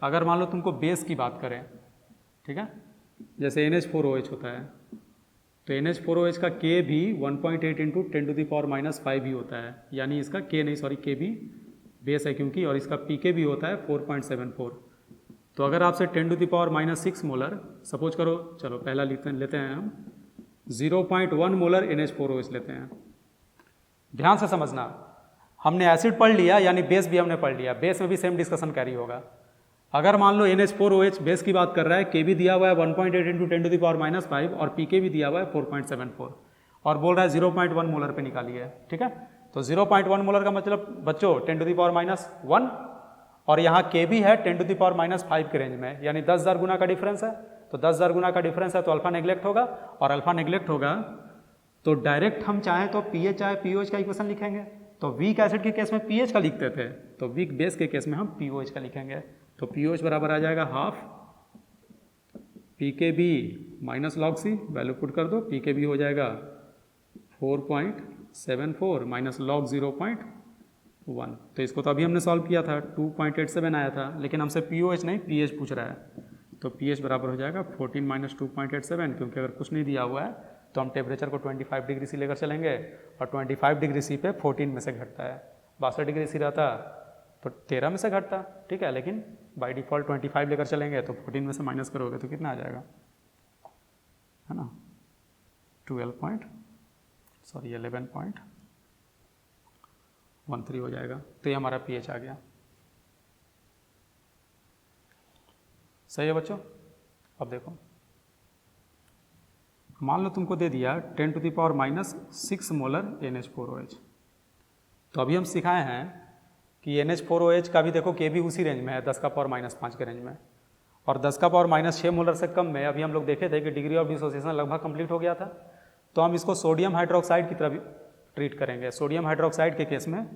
अगर मान लो तुमको बेस की बात करें, ठीक है, जैसे NH4OH होता है, तो NH4OH का K भी 1.8 इंटू 10 to the power -5 ही होता है, यानी इसका K भी बेस है क्योंकि, और इसका pK भी होता है 4.74। तो अगर आपसे 10 to the power -6 molar suppose करो, चलो पहला लेते हैं हम 0.1 मोलर NH4OH लेते हैं। ध्यान से समझना, हमने एसिड पढ़ लिया यानी बेस भी हमने पढ़ लिया, बेस में भी सेम डिस्कशन कैरी होगा। अगर मान लो NH4OH बेस की बात कर रहा है, K भी दिया हुआ है 1.8 इंटू 10 to the power -5 और pK भी दिया हुआ है 4.74 और बोल रहा है 0.1 मोलर पे निकालिए। ठीक है, तो 0.1 मोलर का मतलब बच्चों 10 to the power -1 और यहाँ K भी है 10 to the power -5 के रेंज में, यानी 10,000 गुना का डिफरेंस है। तो 10,000 गुना का डिफरेंस है तो अल्फा नेग्लेक्ट होगा, और अल्फा नेग्लेक्ट होगा तो डायरेक्ट हम चाहें तो pH चाहे POH का इक्वेशन लिखेंगे। तो वीक एसिड के केस में pH का लिखते थे, तो वीक बेस के केस में हम POH का लिखेंगे। तो POH बराबर आ जाएगा half PKB -log C, value put कर दो, PKB हो जाएगा 4.74 -log 0.1। तो इसको तो अभी हमने सॉल्व किया था, 2.87 आया था, लेकिन हमसे POH नहीं pH पूछ रहा है। तो pH बराबर हो जाएगा 14 - 2.87, क्योंकि अगर कुछ नहीं दिया हुआ है तो हम टेम्परेचर को 25 डिग्री सी लेकर चलेंगे, और 25 डिग्री सी पे 14 में से घटता है। 62 डिग्री सी रहता तो 13 में से घटता। ठीक है, लेकिन बाय डिफ़ॉल्ट 25 लेकर चलेंगे तो 14 में से माइनस करोगे तो कितना आ जाएगा, है ना, 11.13 हो जाएगा। तो ये हमारा pH आ गया। सही है बच्चों। अब देखो, मान लो तुमको दे दिया 10 to the power -6 molar NH4OH। तो अभी हम सिखाए हैं कि NH4OH का भी देखो K भी उसी रेंज में है, 10 का पावर -5 के रेंज में, और 10 का पावर -6 मोलर से कम में अभी हम लोग देखे थे कि डिग्री ऑफ डिसोसिएशन लगभग कंप्लीट हो गया था। तो हम इसको सोडियम हाइड्रोक्साइड की तरह भी ट्रीट करेंगे। सोडियम हाइड्रोक्साइड के केस में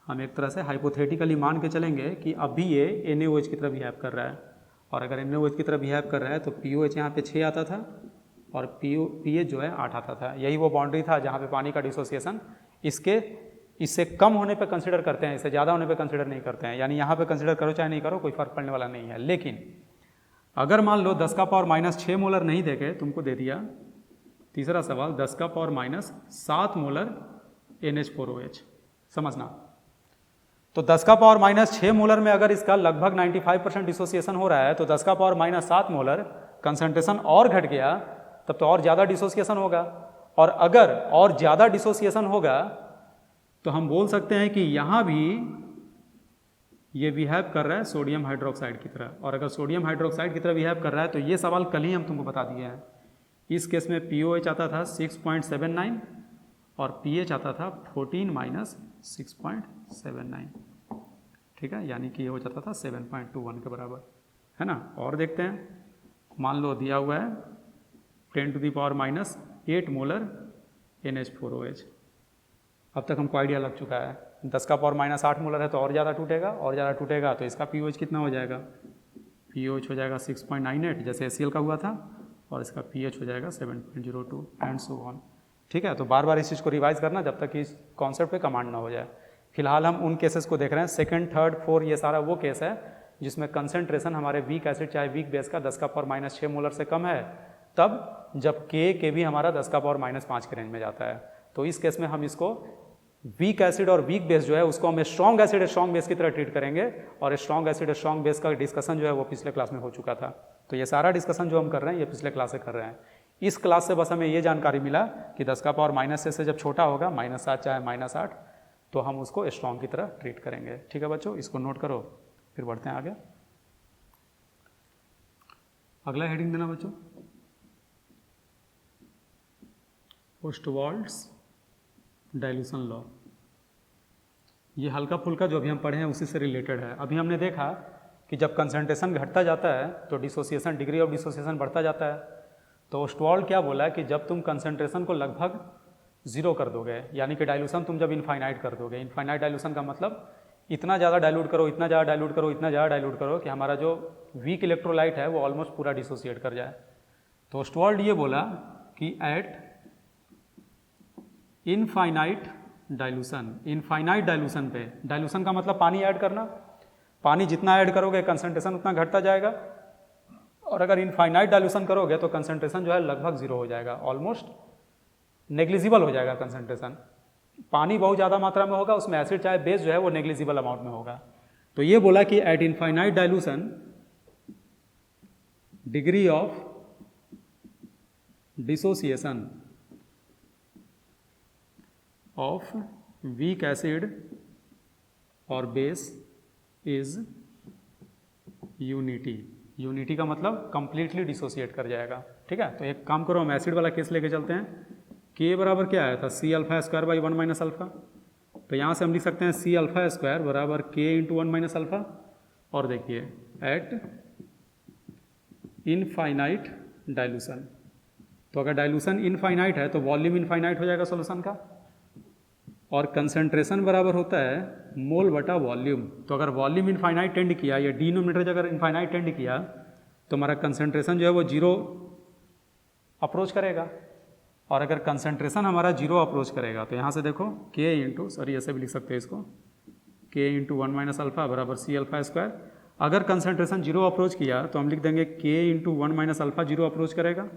हम एक तरह से हाइपोथेटिकली मान के चलेंगे कि अभी ये NaOH की तरह बिहेव कर रहा है, और अगर NaOH की तरह बिहेव कर रहा है तो POH यहाँ पे 6 आता था और pH जो है 8 आता था। यही वो बाउंड्री था जहाँ पे पानी का डिसोसिएशन इससे कम होने पे कंसिडर करते हैं, इससे ज़्यादा होने पे कंसिडर नहीं करते हैं। यानी यहाँ पे कंसिडर करो चाहे नहीं करो, कोई फर्क पड़ने वाला नहीं है। लेकिन अगर मान लो 10 का पावर -6 मोलर नहीं देके तुमको दे दिया तीसरा सवाल 10 का पावर माइनस 7 मोलर NH4OH, समझना। तो 10 का पावर माइनस 6 मोलर में अगर इसका लगभग 95% डिसोसिएशन हो रहा है तो 10 का पावर माइनस 7 मोलर कंसंट्रेशन और घट गया तब तो और ज़्यादा डिसोसिएशन होगा, और अगर और ज़्यादा डिसोसिएशन होगा तो हम बोल सकते हैं कि यहाँ भी ये बिहेव कर रहा है सोडियम हाइड्रोक्साइड की तरह, और अगर सोडियम हाइड्रोक्साइड की तरह बिहेव कर रहा है तो ये सवाल कल ही हम तुमको बता दिए हैं। इस केस में POH आता था 6.79 और pH आता था 14 माइनस 6.79, ठीक है, यानी कि ये हो जाता था 7.21 के बराबर, है ना। और देखते हैं, मान लो दिया हुआ है 10 to the power minus 8 molar NH4OH। अब तक हमको आइडिया लग चुका है, 10 का पावर माइनस 8 मोलर है तो और ज़्यादा टूटेगा, और ज़्यादा टूटेगा तो इसका POH कितना हो जाएगा, POH हो जाएगा 6.98 जैसे HCl का हुआ था, और इसका pH हो जाएगा 7.02 एंड सो ऑन, ठीक है। तो बार बार इस चीज़ को रिवाइज करना जब तक इस कॉन्सेप्ट पे कमांड ना हो जाए। फिलहाल हम उन केसेस को देख रहे हैं, सेकंड, थर्ड, फोर्थ, ये सारा वो केस है जिसमें कंसंट्रेशन हमारे वीक एसिड चाहे वीक बेस का 10 का पावर माइनस 6 मोलर से कम है, तब जब के भी हमारा 10 का पावर माइनस 5 के रेंज में जाता है। तो इस केस में हम इसको वीक एसिड और वीक बेस जो है उसको हम स्ट्रॉन्ग एसिड स्ट्रॉन्ग बेस की तरह ट्रीट करेंगे, और स्ट्रॉन्ग एसिड स्ट्रॉन्ग बेस का डिस्कशन जो है वो पिछले क्लास में हो चुका था। तो ये सारा डिस्कशन जो हम कर रहे हैं ये पिछले क्लास से कर रहे हैं। इस क्लास से बस हमें ये जानकारी मिला कि 10 का पावर माइनस 6 से जब छोटा होगा -7 चाहे -8 तो हम उसको स्ट्रॉन्ग की तरह ट्रीट करेंगे, ठीक है बच्चों, इसको नोट करो। फिर बढ़ते हैं आगे। अगला हेडिंग देना बच्चों, ओस्टवाल्ड्स डाइल्यूशन लॉ। ये हल्का फुल्का जो अभी हम पढ़े हैं उसी से रिलेटेड है। अभी हमने देखा कि जब कंसंट्रेशन घटता जाता है तो डिसोसिएशन, डिग्री ऑफ डिसोसिएशन बढ़ता जाता है। तो ओस्टवाल्ड क्या बोला कि जब तुम कंसंट्रेशन को लगभग 0 कर दोगे, यानी कि डाइल्यूशन तुम जब इनफाइनाइट कर दोगे, इनफाइनाइट डाइल्यूशन का मतलब इतना ज़्यादा डाइल्यूट करो, इतना ज़्यादा डाइल्यूट करो, इतना ज़्यादा डाइल्यूट करो कि हमारा जो वीक इलेक्ट्रोलाइट है वो ऑलमोस्ट पूरा डिसोसिएट कर जाए। तो ओस्टवाल्ड ये बोला कि eight infinite dilution, infinite dilution पे, डाइल्यूशन का मतलब पानी ऐड करना, पानी जितना ऐड करोगे कंसंट्रेशन उतना घटता जाएगा, और अगर इनफाइनाइट डाइल्यूशन करोगे तो कंसंट्रेशन जो है लगभग 0 हो जाएगा, ऑलमोस्ट नेग्लिजिबल हो जाएगा कंसंट्रेशन। पानी बहुत ज़्यादा मात्रा में होगा, उसमें एसिड चाहे बेस जो है वो नेग्लिजिबल अमाउंट में होगा। तो ये बोला कि eight infinite dilution degree of dissociation of weak acid और बेस इज यूनिटी। यूनिटी का मतलब कंप्लीटली डिसोसिएट कर जाएगा, ठीक है। तो एक काम करो, हम एसिड वाला केस लेके चलते हैं। के बराबर क्या आया था, C alpha square by 1 minus alpha. तो यहाँ से हम लिख सकते हैं सी अल्फा स्क्वायर बराबर के इंटू 1 माइनस अल्फा। और देखिए एट इनफाइनाइट डाइल्यूशन, तो अगर डाइल्यूशन इनफाइनाइट है तो वॉल्यूम इनफाइनाइट हो जाएगा सॉल्यूशन का, और कंसंट्रेशन बराबर होता है मोल बटा वॉल्यूम। तो अगर वॉल्यूम इनफाइनाइट टेंड किया या डिनोमिनेटर अगर इनफाइनाइट टेंड किया तो हमारा कंसंट्रेशन जो है वो 0 अप्रोच करेगा, और अगर कंसंट्रेशन हमारा 0 अप्रोच करेगा तो यहाँ से देखो के इंटू, सॉरी ऐसे भी लिख सकते हैं इसको, के इंटू 1 माइनस अल्फा बराबर सी अल्फा स्क्वायर। अगर कंसंट्रेशन 0 अप्रोच किया तो हम लिख देंगे के इंटू 1 माइनस अल्फा 0 अप्रोच करेगा,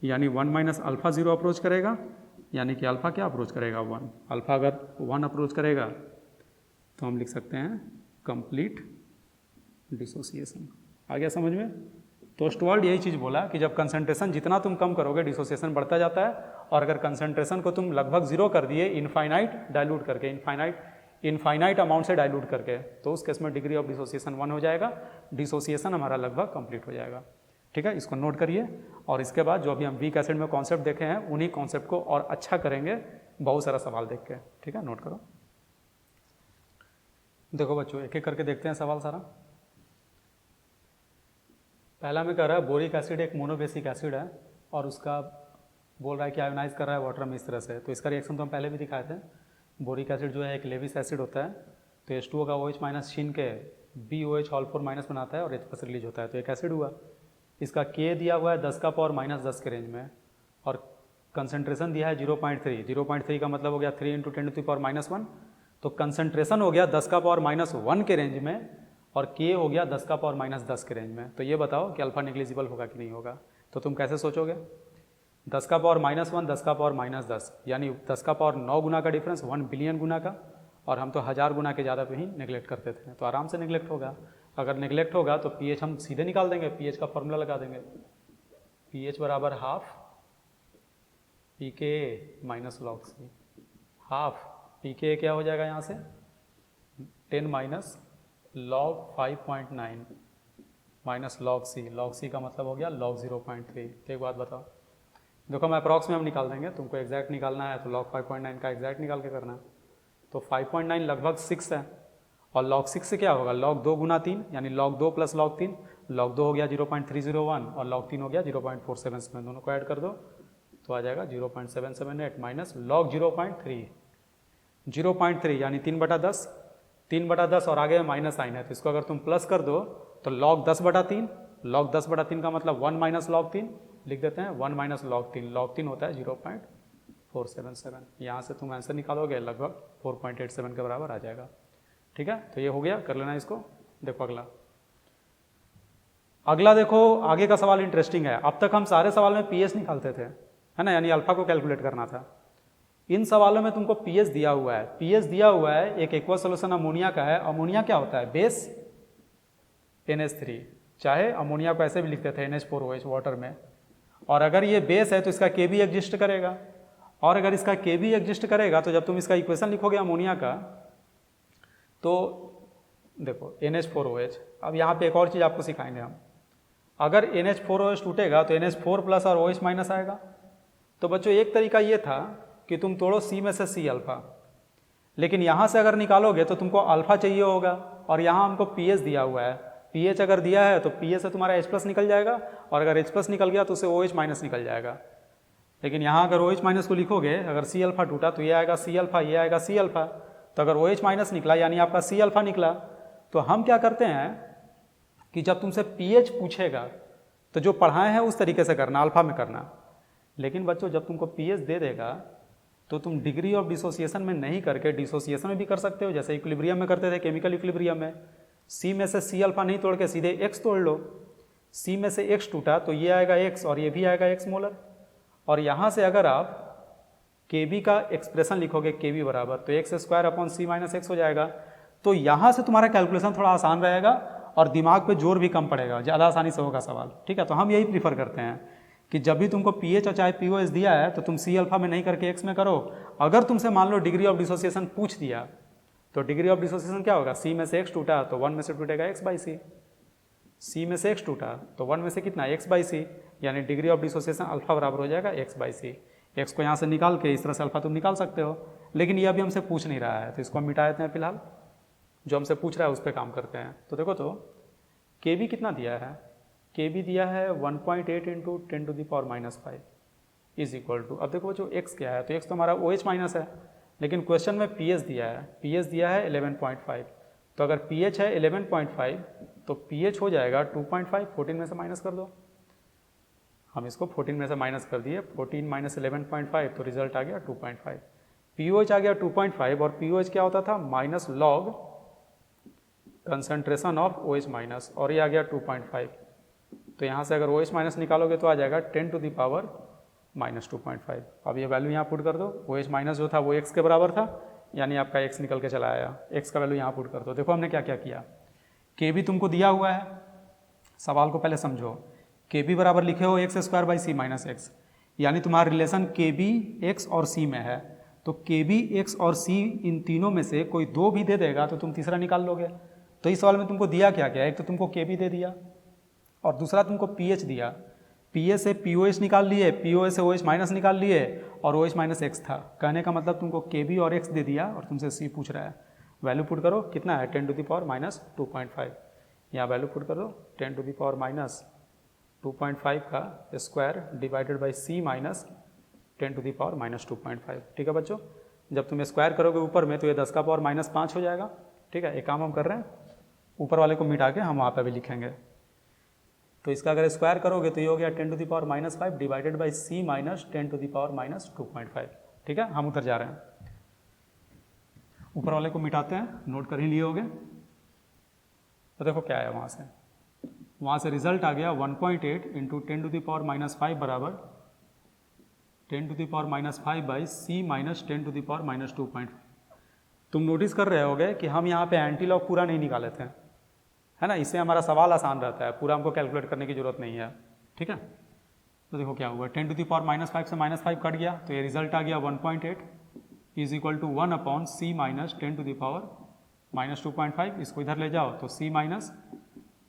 यानी 1 माइनस अल्फा 0 अप्रोच करेगा, यानी कि अल्फा क्या अप्रोच करेगा 1। अल्फा अगर 1 अप्रोच करेगा तो हम लिख सकते हैं कंप्लीट डिसोसिएशन। आ गया समझ में। तो ओस्टवाल्ड यही चीज़ बोला कि जब कंसंट्रेशन जितना तुम कम करोगे डिसोसिएशन बढ़ता जाता है, और अगर कंसंट्रेशन को तुम लगभग 0 कर दिए इनफाइनाइट डाइल्यूट करके, इनफाइनाइट अमाउंट से डाइल्यूट करके, तो उस केस में डिग्री ऑफ डिसोसिएशन 1 हो जाएगा, डिसोसिएशन हमारा लगभग कंप्लीट हो जाएगा, ठीक है। इसको नोट करिए, और इसके बाद जो अभी हम वीक एसिड में कॉन्सेप्ट देखे हैं उन्हीं कॉन्सेप्ट को और अच्छा करेंगे बहुत सारा सवाल देख के, ठीक है। नोट करो। देखो बच्चों एक एक करके देखते हैं सवाल सारा। पहला में कह रहा है बोरिक एसिड एक मोनोबेसिक एसिड है और उसका बोल रहा है कि आयोनाइज कर रहा है वाटर में इस तरह से। तो इसका रिएक्शन तो हम पहले भी दिखाए थे। बोरिक एसिड जो है एक लेविस एसिड होता है, तो H2O का OH माइनस छीन के BOH ऑल 4 माइनस बनाता है और H प्लस रिलीज होता है, तो एक एसिड हुआ। इसका K दिया हुआ है 10 का पावर माइनस 10 के रेंज में, और कंसंट्रेशन दिया है 0.3। 0.3 का मतलब हो गया 3 into 10 to the power minus 1, तो कंसंट्रेशन हो गया 10 का पावर माइनस 1 के रेंज में, और K हो गया 10 का पावर माइनस 10 के रेंज में। तो ये बताओ कि अल्फा नेग्लिजिबल होगा कि नहीं होगा। तो तुम कैसे सोचोगे, 10 का पावर -1 10 का पावर -10, यानी 10 का पावर 9 गुना का डिफरेंस 1 बिलियन गुना का, और हम तो 1000 गुना के ज़्यादा पे ही नेगलेक्ट करते थे, तो आराम से नेगलेक्ट होगा। अगर नेगलेक्ट होगा तो पीएच हम सीधे निकाल देंगे, पीएच का फॉर्मूला लगा देंगे, पीएच बराबर हाफ pKa माइनस लॉग सी। हाफ pKa क्या हो जाएगा यहाँ से 10 माइनस लॉग 5.9 माइनस लॉग सी का मतलब हो गया लॉग 0.3। एक बात बताओ, देखो मैं अप्रॉक्स में हम निकाल देंगे, तुमको एग्जैक्ट निकालना है तो लॉग 5.9 का एग्जैक्ट निकाल के करना है। तो 5.9 लगभग 6 है, और लॉग 6 से क्या होगा लॉग 2 गुना 3, यानी लॉग 2 प्लस लॉग 3, लॉग 2 हो गया 0.301 और लॉग 3 हो गया 0.477, दोनों को ऐड कर दो तो आ जाएगा 0.778 माइनस लॉग 0.3 यानी 3/10, 3/10 और आगे माइनस साइन है तो इसको अगर तुम प्लस कर दो तो लॉग 10/3, लॉग 10/3 का मतलब 1 माइनस लॉग 3 लिख देते हैं, 1 माइनस लॉग 3, लॉग 3 होता है 0.477। यहाँ से तुम आंसर निकालोगे लगभग 4.87 के बराबर आ जाएगा। ठीक है, तो ये हो गया, कर लेना इसको। देखो अगला देखो, आगे का सवाल इंटरेस्टिंग है। अब तक हम सारे सवाल में पीएच निकालते थे, है ना, यानी अल्फा को कैलकुलेट करना था। इन सवालों में तुमको पीएच दिया हुआ है, पीएच दिया हुआ है एक एक्वा सोल्यूशन अमोनिया का है। अमोनिया क्या होता है बेस NH3, चाहे अमोनिया को ऐसे भी लिखते थे NH4OH वाटर में, और अगर ये बेस है तो इसका Kb एग्जिस्ट करेगा, और अगर इसका Kb एग्जिस्ट करेगा तो जब तुम इसका इक्वेशन लिखोगे अमोनिया का तो देखो NH4OH। अब यहाँ पे एक और चीज़ आपको सिखाएंगे हम, अगर NH4OH टूटेगा तो NH4 प्लस और OH माइनस आएगा। तो बच्चों एक तरीका ये था कि तुम तोड़ो C में से C अल्फा, लेकिन यहाँ से अगर निकालोगे तो तुमको अल्फा चाहिए होगा, और यहाँ हमको पीएच दिया हुआ है। पीएच अगर दिया है तो पीएच से तुम्हारा H+ निकल जाएगा, और अगर H+ निकल गया तो उसे OH माइनस निकल जाएगा। लेकिन यहाँ अगर OH माइनस को लिखोगे, अगर C अल्फा टूटा तो ये आएगा C अल्फा, ये आएगा C अल्फा, तो अगर OH माइनस निकला यानी आपका C अल्फा निकला। तो हम क्या करते हैं कि जब तुमसे पीएच पूछेगा तो जो पढ़ाए हैं उस तरीके से करना, अल्फा में करना। लेकिन बच्चों जब तुमको पीएच दे देगा तो तुम डिग्री ऑफ डिसोसिएशन में नहीं करके डिसोसिएशन में भी कर सकते हो, जैसे इक्विलिब्रियम में करते थे, केमिकल इक्विलिब्रियम में। C में से C अल्फा नहीं तोड़ के सीधे X तोड़ लो, C में से X टूटा तो ये आएगा X और ये भी आएगा X मोलर, और यहाँ से अगर आप Kb का एक्सप्रेशन लिखोगे Kb बराबर तो x² / C - X हो जाएगा। तो यहाँ से तुम्हारा कैलकुलेशन थोड़ा आसान रहेगा और दिमाग पे जोर भी कम पड़ेगा, ज़्यादा आसानी से होगा सवाल। ठीक है, तो हम यही प्रीफर करते हैं कि जब भी तुमको पीएच और चाहे पीओएच दिया है तो तुम C अल्फा में नहीं करके X में करो। अगर तुमसे मान लो डिग्री ऑफ डिसोसिएशन पूछ दिया तो डिग्री ऑफ डिसोसिएशन क्या होगा, C में से X टूटा तो 1 में से टूटेगा X/C, C में से X टूटा तो 1 में से कितना X/C, यानी डिग्री ऑफ डिसोसिएशन अल्फा बराबर हो जाएगा X/C। X को यहाँ से निकाल के इस तरह से अल्फा तुम निकाल सकते हो, लेकिन ये अभी हमसे पूछ नहीं रहा है तो इसको हम मिटा देते हैं फिलहाल। जो हमसे पूछ रहा है उस पर काम करते हैं। तो देखो तो Kb कितना दिया है, Kb दिया है 1.8 × 10⁻⁻5 इज इक्वल टू, अब देखो जो X क्या है, तो X तो हमारा OH माइनस है, लेकिन क्वेश्चन में pH दिया है, pH दिया है 11.5, तो अगर pH है 11.5 तो pH हो जाएगा 2.5, 14 में से माइनस कर दो। हम इसको 14 में से माइनस कर दिए, 14 माइनस 11.5 तो रिजल्ट आ गया 2.5। pOH आ गया 2.5, और pOH क्या होता था minus log concentration of OH minus, और ये आ गया 2.5। तो यहाँ से अगर OH माइनस निकालोगे तो आ जाएगा 10⁻⁻2.5। अब ये वैल्यू यहाँ पुट कर दो, OH माइनस जो था वो X के बराबर था, यानी आपका X निकल के चला आया। X का वैल्यू यहाँ पुट कर दो। देखो हमने क्या क्या किया, Kb तुमको दिया हुआ है, सवाल को पहले समझो। Kb बराबर लिखे हो x² / C - X, यानी तुम्हारा रिलेशन Kb X और C में है, तो Kb X और C इन तीनों में से कोई दो भी दे देगा तो तुम तीसरा निकाल लोगे। तो इस सवाल में तुमको दिया क्या क्या, एक तो तुमको Kb दे दिया और दूसरा तुमको pH दिया। pH से pOH निकाल लिए, pOH से OH माइनस निकाल लिए, और OH माइनस X था। कहने का मतलब तुमको Kb और X दे दिया और तुमसे C पूछ रहा है। वैल्यू पुट करो, कितना है 10⁻⁻2.5, यहाँ वैल्यू पुट कर दो 10⁻⁻2.5 का square divided by C minus 10⁻⁻2.5। ठीक है बच्चों, जब तुम स्क्वायर करोगे ऊपर में तो ये 10⁻⁻5 हो जाएगा। ठीक है, एक काम हम कर रहे हैं, ऊपर वाले को मिटा के हम वहाँ पर भी लिखेंगे। तो इसका अगर स्क्वायर करोगे तो ये हो गया 10⁻⁻5 डिवाइडेड बाई C माइनस 10⁻⁻2.5। ठीक है, हम उधर जा रहे हैं, ऊपर वाले को मिटाते हैं, नोट कर ही लिए होगे। तो देखो क्या है, वहाँ से रिजल्ट आ गया 1.8 × 10⁻⁻5 बराबर 10⁻⁵ बाई c माइनस 10⁻⁻2.5। तुम नोटिस कर रहे होगे कि हम यहाँ पे एंटी लॉग पूरा नहीं निकाले थे, है ना, इससे हमारा सवाल आसान रहता है, पूरा हमको कैलकुलेट करने की जरूरत नहीं है। ठीक है, तो देखो क्या हुआ, 10⁻⁵ से -5 कट गया तो ये रिजल्ट आ गया 1.8 is equal to 1/c minus 10⁻⁻2.5। इसको इधर ले जाओ तो c माइनस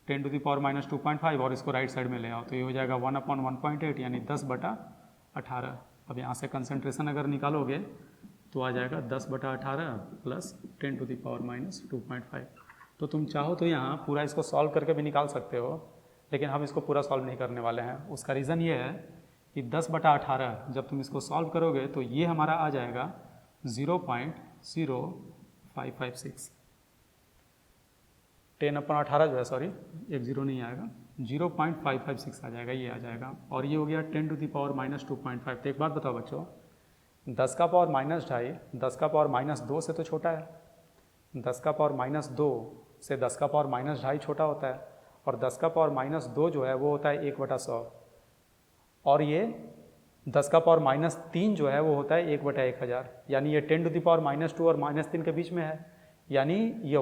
10⁻⁻2.5 और इसको राइट साइड में ले आओ तो ये हो जाएगा 1/1.8 यानी 10/18। अब यहाँ से कंसंट्रेशन अगर निकालोगे तो आ जाएगा 10/18 प्लस 10⁻⁻2.5। तो तुम चाहो तो यहाँ पूरा इसको सॉल्व करके भी निकाल सकते हो, लेकिन हम इसको पूरा सॉल्व नहीं करने वाले हैं। उसका रीज़न ये है कि 10/18 जब तुम इसको सॉल्व करोगे तो ये हमारा आ जाएगा 0.0556। 10/18 जो है, सॉरी एक जीरो नहीं आएगा, 0.556 आ जाएगा, ये आ जाएगा। और ये हो गया 10⁻⁻2.5। तो एक बात बताओ बच्चों, 10 का पावर -2.5 10 का पावर -2 से तो छोटा है, 10 का पावर -2 से 10 का पावर -2.5 छोटा होता है, और 10 का पावर -2 जो है वो होता है 1/100, और ये 10 का पावर -3 जो है वो होता है 1/1000, यानी ये 10⁻⁻2 और -3 के बीच में है। यानी ये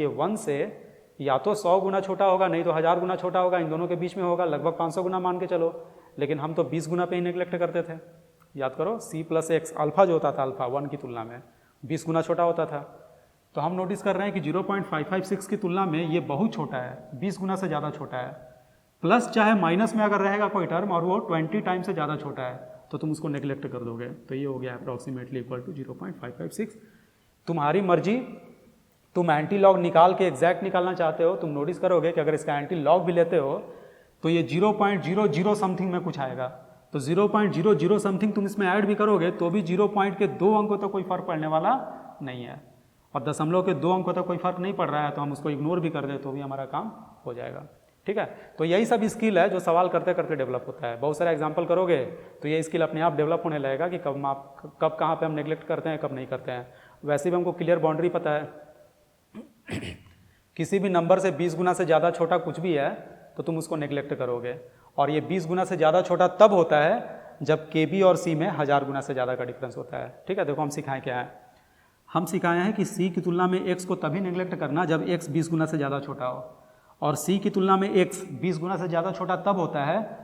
1 से या तो 100 गुना छोटा होगा, नहीं तो 1000 गुना छोटा होगा, इन दोनों के बीच में होगा, लगभग 500 गुना मान के चलो। लेकिन हम तो 20 गुना पे ही नेग्लेक्ट करते थे। याद करो, c + x अल्फा जो होता था, अल्फा 1 की तुलना में 20 गुना छोटा होता था। तो हम नोटिस कर रहे हैं कि 0.556 की तुलना में ये बहुत छोटा है, 20 गुना से ज़्यादा छोटा है। प्लस चाहे माइनस में अगर रहेगा कोई टर्म और वो 20 टाइम से ज़्यादा छोटा है तो तुम उसको नेग्लेक्ट कर दोगे। तो ये हो गया अप्रॉक्सीमेटली इक्वल टू 0.556। तुम्हारी मर्जी, तुम एंटी लॉग निकाल के एग्जैक्ट निकालना चाहते हो, तुम नोटिस करोगे कि अगर इसका एंटी लॉग भी लेते हो तो ये 0.00 समथिंग में कुछ आएगा। तो 0.00 समथिंग तुम इसमें ऐड भी करोगे तो भी 0 पॉइंट के 2 अंकों तक कोई फर्क पड़ने वाला नहीं है, और दशमलव के 2 अंकों तक कोई फर्क नहीं पड़ रहा है तो हम उसको इग्नोर भी कर दें तो भी हमारा काम हो जाएगा। ठीक है, तो यही सब स्किल है जो सवाल करते करते डेवलप होता है। बहुत सारा एग्जाम्पल करोगे तो ये स्किल अपने आप डेवलप होने लगेगा कि कब कहाँ पे हम नेग्लेक्ट करते हैं, कब नहीं करते हैं। वैसे भी हमको क्लियर बाउंड्री पता है, किसी भी नंबर से 20 गुना से ज़्यादा छोटा कुछ भी है तो तुम उसको नेग्लेक्ट करोगे, और ये 20 गुना से ज़्यादा छोटा तब होता है जब KB और C में 1000 गुना से ज़्यादा का डिफरेंस होता है। ठीक है, देखो हम सिखाएं क्या है, हम सिखाए हैं कि C की तुलना में X को तभी नेग्लेक्ट करना जब X 20 गुना से ज़्यादा छोटा हो, और C की तुलना में X 20 गुना से ज़्यादा छोटा तब होता है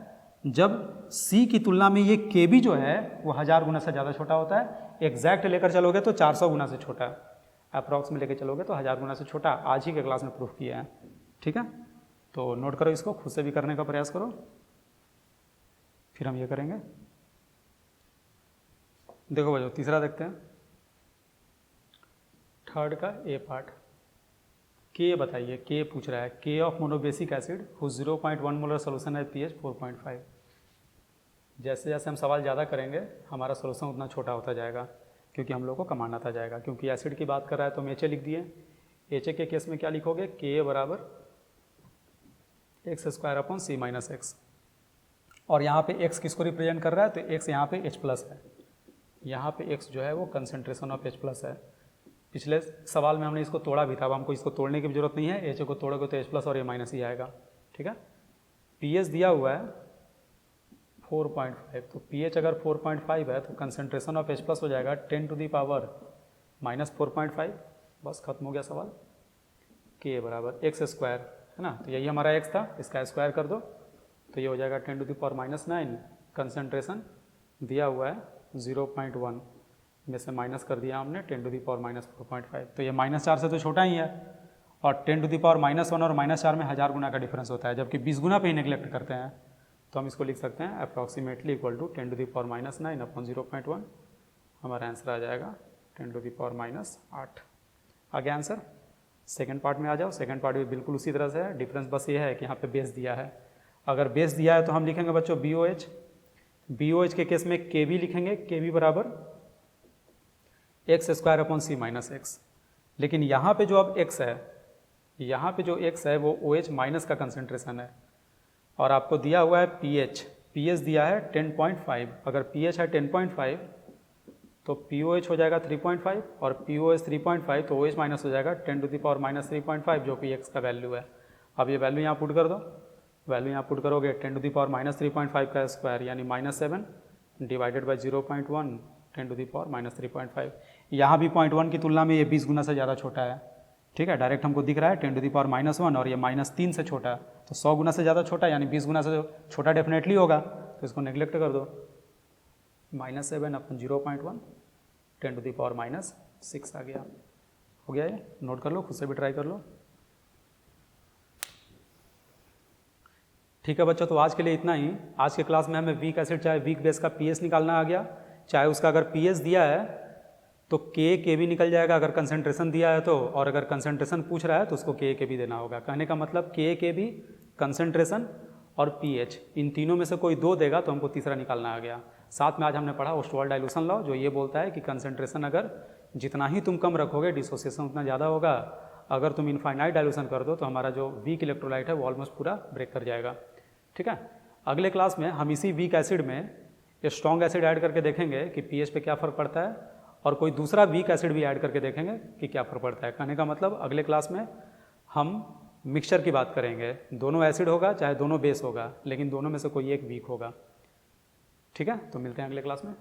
जब C की तुलना में ये KB जो है वो 1000 गुना से ज़्यादा छोटा होता है। एग्जैक्ट लेकर चलोगे तो 400 गुना से छोटा, अप्रॉक्स में लेकर चलोगे तो 1000 गुना से छोटा। आज ही के क्लास में प्रूफ किया है। ठीक है, तो नोट करो, इसको खुद से भी करने का प्रयास करो, फिर हम ये करेंगे। देखो बच्चों, तीसरा देखते हैं, थर्ड का ए पार्ट। के बताइए, के पूछ रहा है, K of monobasic acid whose 0.1 molar solution है pH 4.5। जैसे जैसे हम सवाल ज़्यादा करेंगे हमारा सोल्यूशन उतना छोटा होता जाएगा, क्योंकि हम लोग को कमान आता जाएगा। क्योंकि एसिड की बात कर रहा है तो हम HA लिख दिए। HA के केस में क्या लिखोगे, Ka बराबर x²/c-x, और यहाँ पे x किसको रिप्रेजेंट कर रहा है, तो x यहाँ पे H+ है, यहाँ पे x जो है वो कंसंट्रेशन ऑफ H+ है। पिछले सवाल में हमने इसको तोड़ा भी था, अब हमको इसको तोड़ने की भी जरूरत नहीं है, HA को तोड़ोगे तो H+ और A- ही आएगा। ठीक है, pH दिया हुआ है 4.5, तो pH अगर 4.5 है तो कंसंट्रेशन ऑफ H+ हो जाएगा 10⁻⁻4.5। बस खत्म हो गया सवाल। K बराबर x² है ना, तो यही हमारा x था, इसका स्क्वायर कर दो तो ये हो जाएगा 10⁻⁹। कंसंट्रेशन दिया हुआ है 0.1 में से माइनस कर दिया हमने 10⁻⁻4.5, तो ये -4 से तो छोटा ही है, और 10⁻⁻1 और -4 में 1000 गुना का डिफरेंस होता है, जबकि 20 गुना पे ही नेग्लेक्ट करते हैं। तो हम इसको लिख सकते हैं अप्रॉक्सीमेटली इक्वल टू 10⁻⁹/0.1। हमारा आंसर आ जाएगा 10⁻⁸। आगे आंसर सेकंड पार्ट में आ जाओ। सेकंड पार्ट भी बिल्कुल उसी तरह से है, डिफरेंस बस ये है कि यहाँ पे बेस दिया है। अगर बेस दिया है तो हम लिखेंगे बच्चों BOH। BOH के केस में KB लिखेंगे, KB बराबर x²/c-x। लेकिन यहाँ पे जो अब x है, यहाँ पे जो x है वो OH माइनस का कंसंट्रेशन है, और आपको दिया हुआ है pH दिया है 10.5। अगर pH है 10.5 तो POH हो जाएगा 3.5, और POH 3.5 तो OH माइनस हो जाएगा 10⁻⁻3.5 जो कि x का वैल्यू है। अब ये वैल्यू यहाँ पुट कर दो, वैल्यू यहाँ पुट करोगे 10⁻⁻3.5 का स्क्वायर यानी -7 डिवाइडेड बाई 0.1 10⁻³ यहाँ भी 0.1 की तुलना में ये 20 गुना से ज़्यादा छोटा है, ठीक है। डायरेक्ट हमको दिख रहा है 10⁻⁻1 और ये -3 से छोटा है, तो 100 गुना से ज़्यादा छोटा यानी 20 गुना से छोटा डेफिनेटली होगा, तो इसको नेग्लेक्ट कर दो। -7/0.1 10⁻⁻6 आ गया। हो गया ये, नोट कर लो, खुद से भी ट्राई कर लो। ठीक है बच्चों, तो आज के लिए इतना ही। आज के क्लास में हमें वीक एसिड चाहे वीक बेस का पीएच निकालना आ गया, चाहे उसका अगर पीएच दिया है तो के भी निकल जाएगा अगर कंसंट्रेशन दिया है तो, और अगर कंसंट्रेशन पूछ रहा है तो उसको के भी देना होगा। कहने का मतलब के भी, कंसंट्रेशन और पीएच, इन तीनों में से कोई दो देगा तो हमको तीसरा निकालना आ गया। साथ में आज हमने पढ़ा ओस्टवाल्ड डाइल्यूशन लॉ, जो ये बोलता है कि कंसंट्रेशन अगर जितना ही तुम कम रखोगे डिसोसिएशन उतना ज़्यादा होगा। अगर तुम इनफाइनाइट डाइल्यूशन कर दो तो हमारा जो वीक इलेक्ट्रोलाइट है वो ऑलमोस्ट पूरा ब्रेक कर जाएगा, ठीक है। अगले क्लास में हम इसी वीक एसिड में स्ट्रॉन्ग एसिड ऐड करके देखेंगे कि पीएच पे क्या फ़र्क पड़ता है, और कोई दूसरा वीक एसिड भी ऐड करके देखेंगे कि क्या फ़र्क पड़ता है। कहने का मतलब अगले क्लास में हम मिक्सचर की बात करेंगे, दोनों एसिड होगा चाहे दोनों बेस होगा, लेकिन दोनों में से कोई एक वीक होगा, ठीक है। तो मिलते हैं अगले क्लास में।